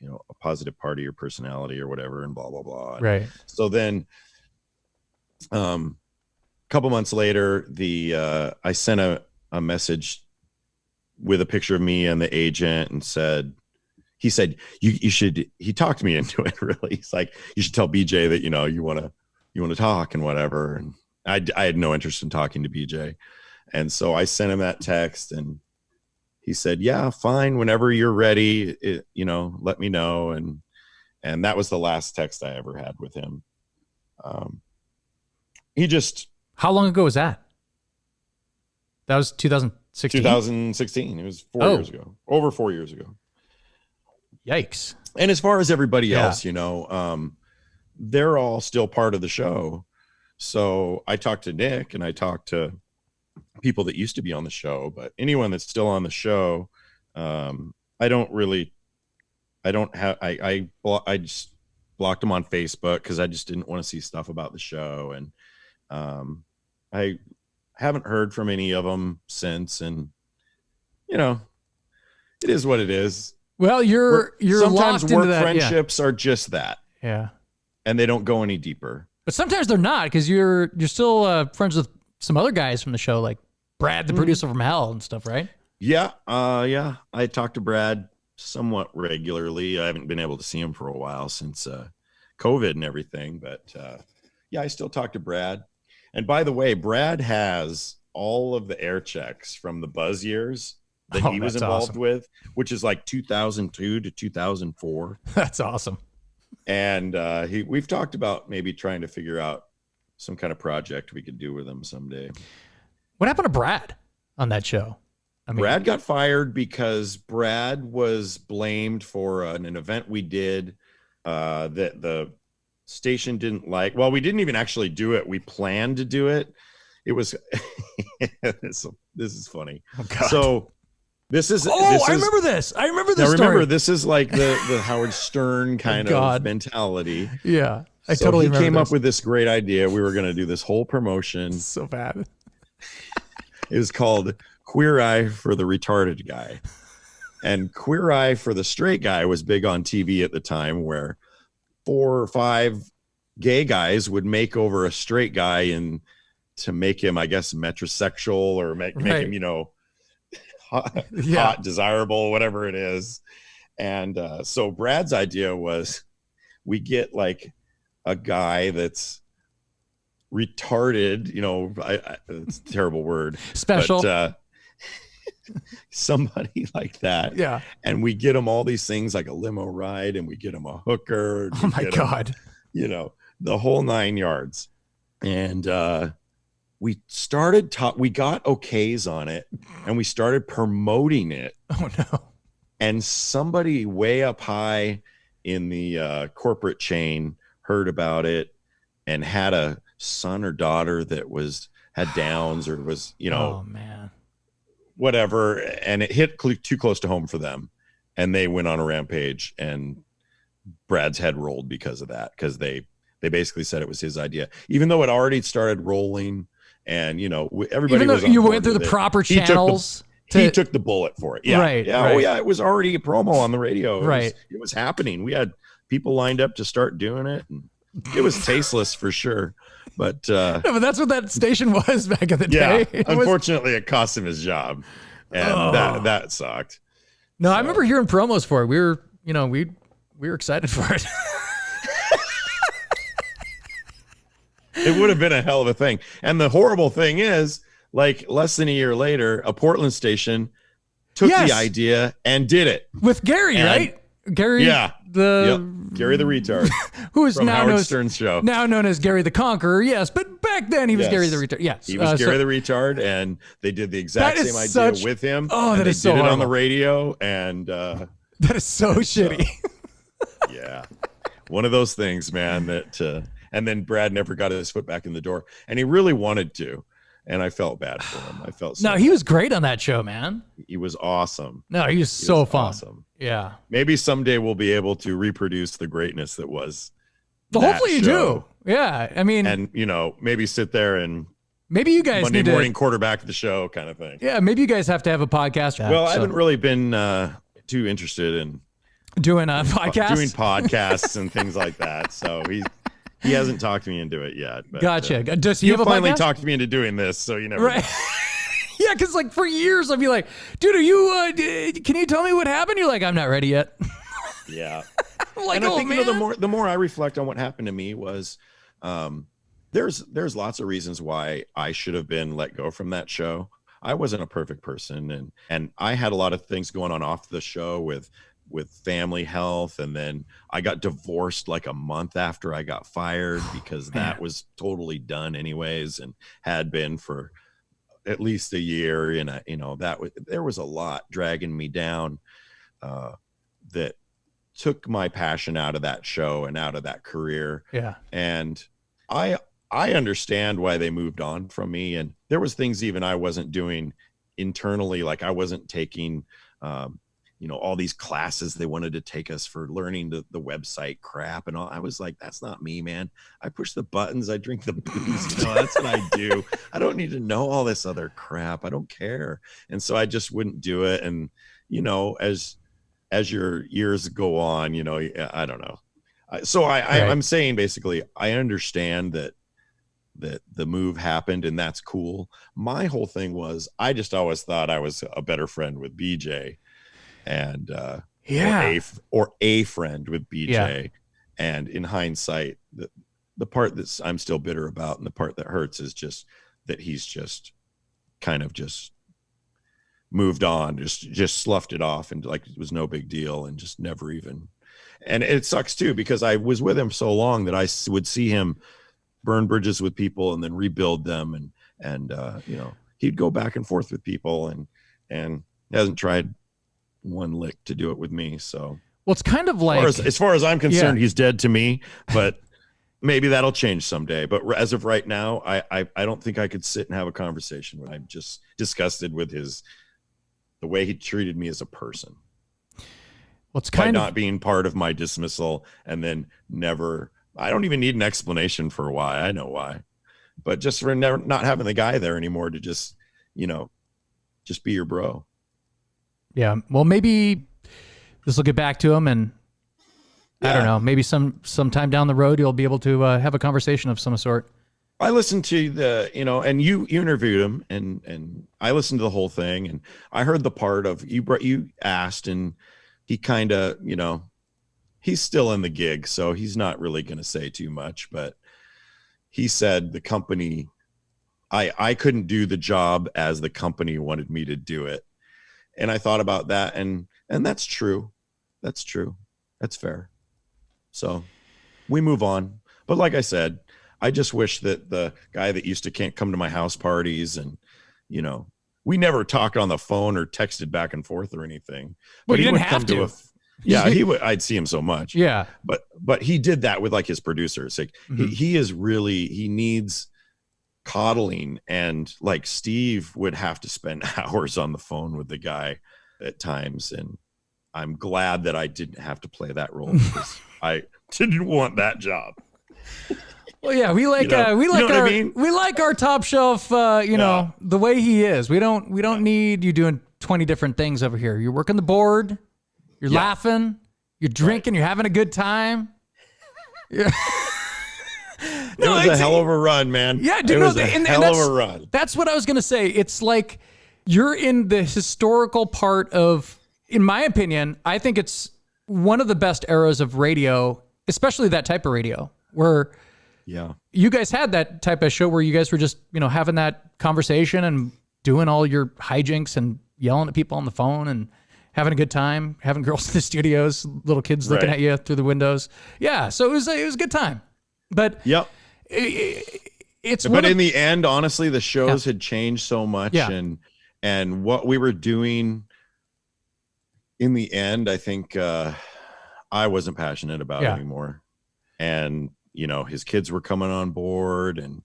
a positive part of your personality or whatever, and blah, blah, blah. Right. So then, a couple months later, I sent a message with a picture of me and the agent and he said, you should, he talked me into it really. He's like, you should tell BJ that, you want to talk and whatever. And I had no interest in talking to BJ. And so I sent him that text and he said, yeah, fine. Whenever you're ready, let me know. And that was the last text I ever had with him. How long ago was that? That was 2016? 2016. It was 4 years ago, over 4 years ago. Yikes. And as far as everybody else, they're all still part of the show. So I talked to Nick and I talked to people that used to be on the show, but anyone that's still on the show, I just blocked them on Facebook because I just didn't want to see stuff about the show. And I haven't heard from any of them since. And, it is what it is. Well, you're sometimes locked work into that, friendships are just that. Yeah. And they don't go any deeper. But sometimes they're not, because you're still friends with some other guys from the show, like Brad, the producer from Hell and stuff, right? Yeah. I talk to Brad somewhat regularly. I haven't been able to see him for a while since COVID and everything. But I still talk to Brad. And by the way, Brad has all of the air checks from the Buzz years that he was involved with, which is like 2002 to 2004. That's awesome. And we've talked about maybe trying to figure out some kind of project we could do with him someday. What happened to Brad on that show? Brad got fired because Brad was blamed for an event we did that the station didn't like. Well, we didn't even actually do it. We planned to do it. It was this is funny. Oh, God. So I remember this. I remember this story. Remember, this is like the Howard Stern kind of mentality. Yeah, I totally remember. He came up with this great idea. We were going to do this whole promotion. So bad. It was called Queer Eye for the Retarded Guy. And Queer Eye for the Straight Guy was big on TV at the time, where 4 or 5 gay guys would make over a straight guy and to make him, I guess, metrosexual or make him, hot, desirable, whatever it is. And so Brad's idea was we get like a guy that's retarded, it's a terrible word, special, but somebody like that. Yeah. And we get him all these things like a limo ride, and we get him a hooker. Oh my God. The whole 9 yards. And we got okays on it, and we started promoting it. Oh no. And somebody way up high in the corporate chain heard about it and had a son or daughter that had Downs or was, oh man, whatever. And it hit too close to home for them. And they went on a rampage, and Brad's head rolled because of that. Cause they basically said it was his idea, even though it already started rolling. And everybody even though you went through the proper channels. He took the bullet for it. Yeah. Right. Yeah. Right. Oh yeah. It was already a promo on the radio. Right. It was happening. We had people lined up to start doing it. And it was tasteless for sure. But no, but that's what that station was back in the day. Unfortunately, it cost him his job. And that sucked. No, I remember hearing promos for it. We were excited for it. It would have been a hell of a thing. And the horrible thing is, like less than a year later, a Portland station took the idea and did it with Gary, right? Gary, Gary the retard. Who is from now Howard Stern's show. now known as Gary the Conqueror. Yes, but back then he was Gary the retard. Yes, he was Gary the retard, and they did the exact same idea with him. Oh, that is so did it horrible. on the radio, and that is so shitty. Yeah, one of those things, man. That and then Brad never got his foot back in the door, and he really wanted to. And I felt bad for him. I felt so no, he was great on that show, man. He was awesome. No, he was so fun. Awesome. Yeah. Maybe someday we'll be able to reproduce the greatness that was. Hopefully you do. Yeah. I mean, and maybe sit there and maybe you guys Monday need morning quarterback the show kind of thing. Yeah. Maybe you guys have to have a podcast. Well, I haven't really been too interested in doing a podcast, doing podcasts and things like that. So he hasn't talked me into it yet. But, gotcha. Does he have a finally podcast? talked me into doing this, so you never right. Yeah, because like for years I'd be like, dude, are you? Can you tell me what happened? You're like, I'm not ready yet. Yeah. Like, and I think man. the more I reflect on what happened to me was, there's lots of reasons why I should have been let go from that show. I wasn't a perfect person, and I had a lot of things going on off the show with family health, and then I got divorced like a month after I got fired because that was totally done anyways, and had been for at least a year. And there was a lot dragging me down that took my passion out of that show and out of that career. Yeah. And I understand why they moved on from me, and there was things even I wasn't doing internally, like I wasn't taking all these classes they wanted to take us for learning the website crap and all. I was like, that's not me, man. I push the buttons, I drink the booze, that's what I do. I don't need to know all this other crap. I don't care. And so I just wouldn't do it. And as your years go on, I don't know. So I'm saying basically, I understand that the move happened, and that's cool. My whole thing was, I just always thought I was a better friend with BJ, and or a friend with BJ. Yeah. And in hindsight, the part that I'm still bitter about, and the part that hurts, is just that he's just kind of just moved on, just sloughed it off, and like it was no big deal, and just never even. And it sucks too, because I was with him so long that I would see him burn bridges with people and then rebuild them, and he'd go back and forth with people, and hasn't tried one lick to do it with me. So well, it's kind of like, as far as I'm concerned, he's dead to me, but maybe that'll change someday. But as of right now, I don't think I could sit and have a conversation with him. I'm just disgusted with the way he treated me as a person. Well, it's kind of not being part of my dismissal, and then never. I don't even need an explanation for why. I know why, but just for not having the guy there anymore to just be your bro. Yeah. Well, maybe this will get back to him, and I don't know. Maybe sometime down the road you'll be able to have a conversation of some sort. I listened to and you interviewed him, and I listened to the whole thing, and I heard the part of you asked, and he kind of, he's still in the gig, so he's not really going to say too much, but he said the company, I couldn't do the job as the company wanted me to do it. And I thought about that, and that's true. That's true. That's fair. So we move on. But like I said, I just wish that the guy that used to can't come to my house parties, and, we never talked on the phone or texted back and forth or anything. Well, but you didn't have to. He would. I'd see him so much. Yeah. But he did that with like his producers. Like he is really, he needs coddling, and like Steve would have to spend hours on the phone with the guy at times. And I'm glad that I didn't have to play that role, because I didn't want that job. Well, yeah, we like our top shelf, the way he is. We don't need you doing 20 different things over here. You're working the board, you're laughing, you're drinking, you're having a good time. Yeah. It was a hell of a run, man. Yeah, dude, it was a hell of a run. That's what I was gonna say. It's like you're in the historical part of, in my opinion, I think it's one of the best eras of radio, especially that type of radio, where you guys had that type of show where you guys were just, having that conversation and doing all your hijinks and yelling at people on the phone and having a good time, having girls in the studios, little kids looking at you through the windows. Yeah, so it was a good time. But yep. But in the end, honestly, the shows had changed so much, and what we were doing in the end, I think I wasn't passionate about anymore. And you know, his kids were coming on board, and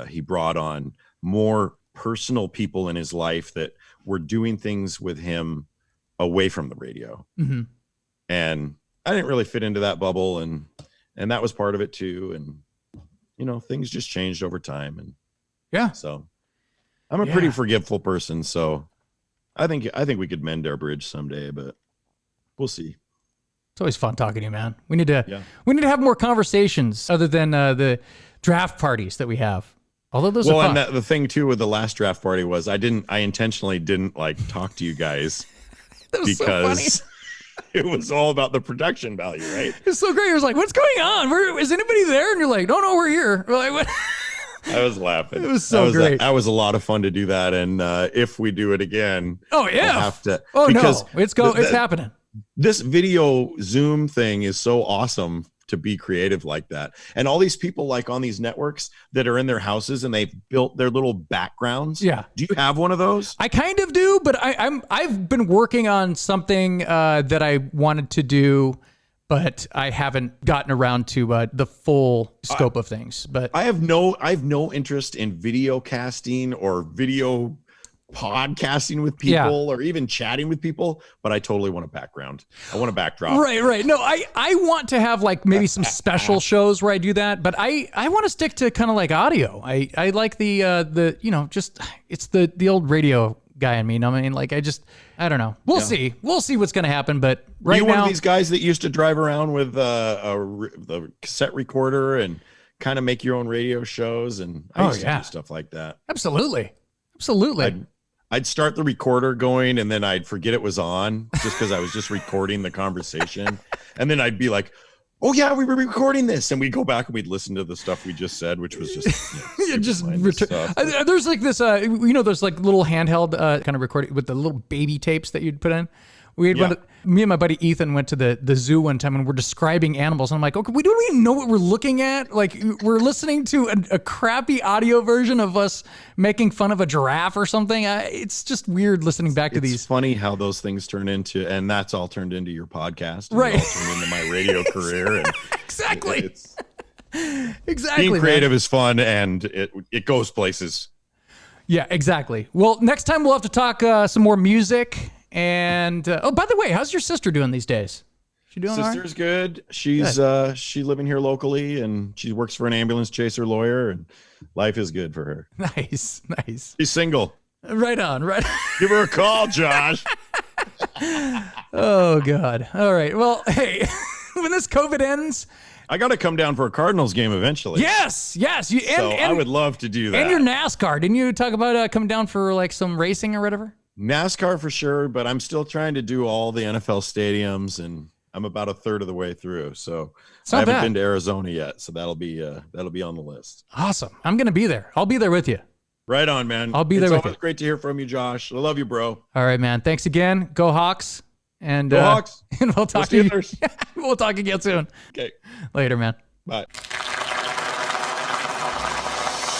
he brought on more personal people in his life that were doing things with him away from the radio. Mm-hmm. And I didn't really fit into that bubble, and that was part of it too. And you know, things just changed over time, and so I'm a pretty forgiveful person, so I think we could mend our bridge someday, but we'll see. It's always fun talking to you, man. We need to have more conversations other than the draft parties that we have. Although those are fun. And the thing too with the last draft party was I intentionally didn't like talk to you guys because it was all about the production value, right? It's so great. It was like, what's going on? Is anybody there? And you're like, no, we're here. We're like, what? I was laughing. It was so great. That was a lot of fun to do that. And if we do it again, we'll have to. Oh, because no, it's happening. This video Zoom thing is so awesome to be creative like that. And all these people like on these networks that are in their houses and they've built their little backgrounds. Yeah. Do you have one of those? I kind of do, but I've been working on something that I wanted to do, but I haven't gotten around to the full scope of things. But I have no interest in video casting or video podcasting with people or even chatting with people, but I totally want a background. I want a backdrop. Right. No, I want to have like maybe some special shows where I do that, but I want to stick to kind of like audio. I like the you know, just it's the old radio guy in me. I mean, like I don't know. We'll see what's going to happen, but right now, one of these guys that used to drive around with the cassette recorder and kind of make your own radio shows, and I used to do stuff like that. Absolutely. I'd start the recorder going and then I'd forget it was on just because I was just recording the conversation. And then I'd be like, oh yeah, we were recording this. And we'd go back and we'd listen to the stuff we just said, which was just, there's like this, there's like little handheld kind of recording with the little baby tapes that you'd put in. Me and my buddy Ethan went to the zoo one time and we're describing animals. And I'm like, okay, we don't even know what we're looking at. Like we're listening to a crappy audio version of us making fun of a giraffe or something. It's just weird listening back to these. It's funny how those things turn into, and that's all turned into your podcast. Right. All turned into my radio career. And exactly. Exactly. Being creative is fun and it goes places. Yeah, exactly. Well, next time we'll have to talk some more music. And by the way, how's your sister doing these days? She doing all right? Sister's good. She's living here locally, and she works for an ambulance chaser lawyer, and life is good for her. Nice. She's single. Right on. Give her a call, Josh. Oh God. All right. Well, hey, when this COVID ends, I got to come down for a Cardinals game eventually. Yes. I would love to do that. And your NASCAR. Didn't you talk about coming down for like some racing or whatever? NASCAR for sure, but I'm still trying to do all the NFL stadiums, and I'm about a third of the way through. So I haven't been to Arizona yet, so that'll be on the list. Awesome. I'm going to be there. I'll be there with you. Right on, man. I'll be there with you. It's great to hear from you, Josh. I love you, bro. All right, man. Thanks again. Go Hawks. And Go Hawks. And we'll talk to you. We'll talk again soon. Okay. Later, man. Bye.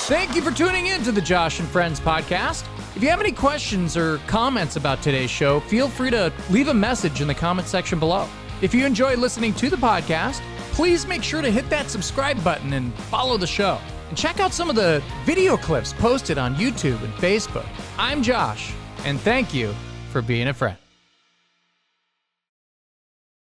Thank you for tuning in to the Josh and Friends podcast. If you have any questions or comments about today's show, feel free to leave a message in the comment section below. If you enjoy listening to the podcast, please make sure to hit that subscribe button and follow the show. And check out some of the video clips posted on YouTube and Facebook. I'm Josh, and thank you for being a friend.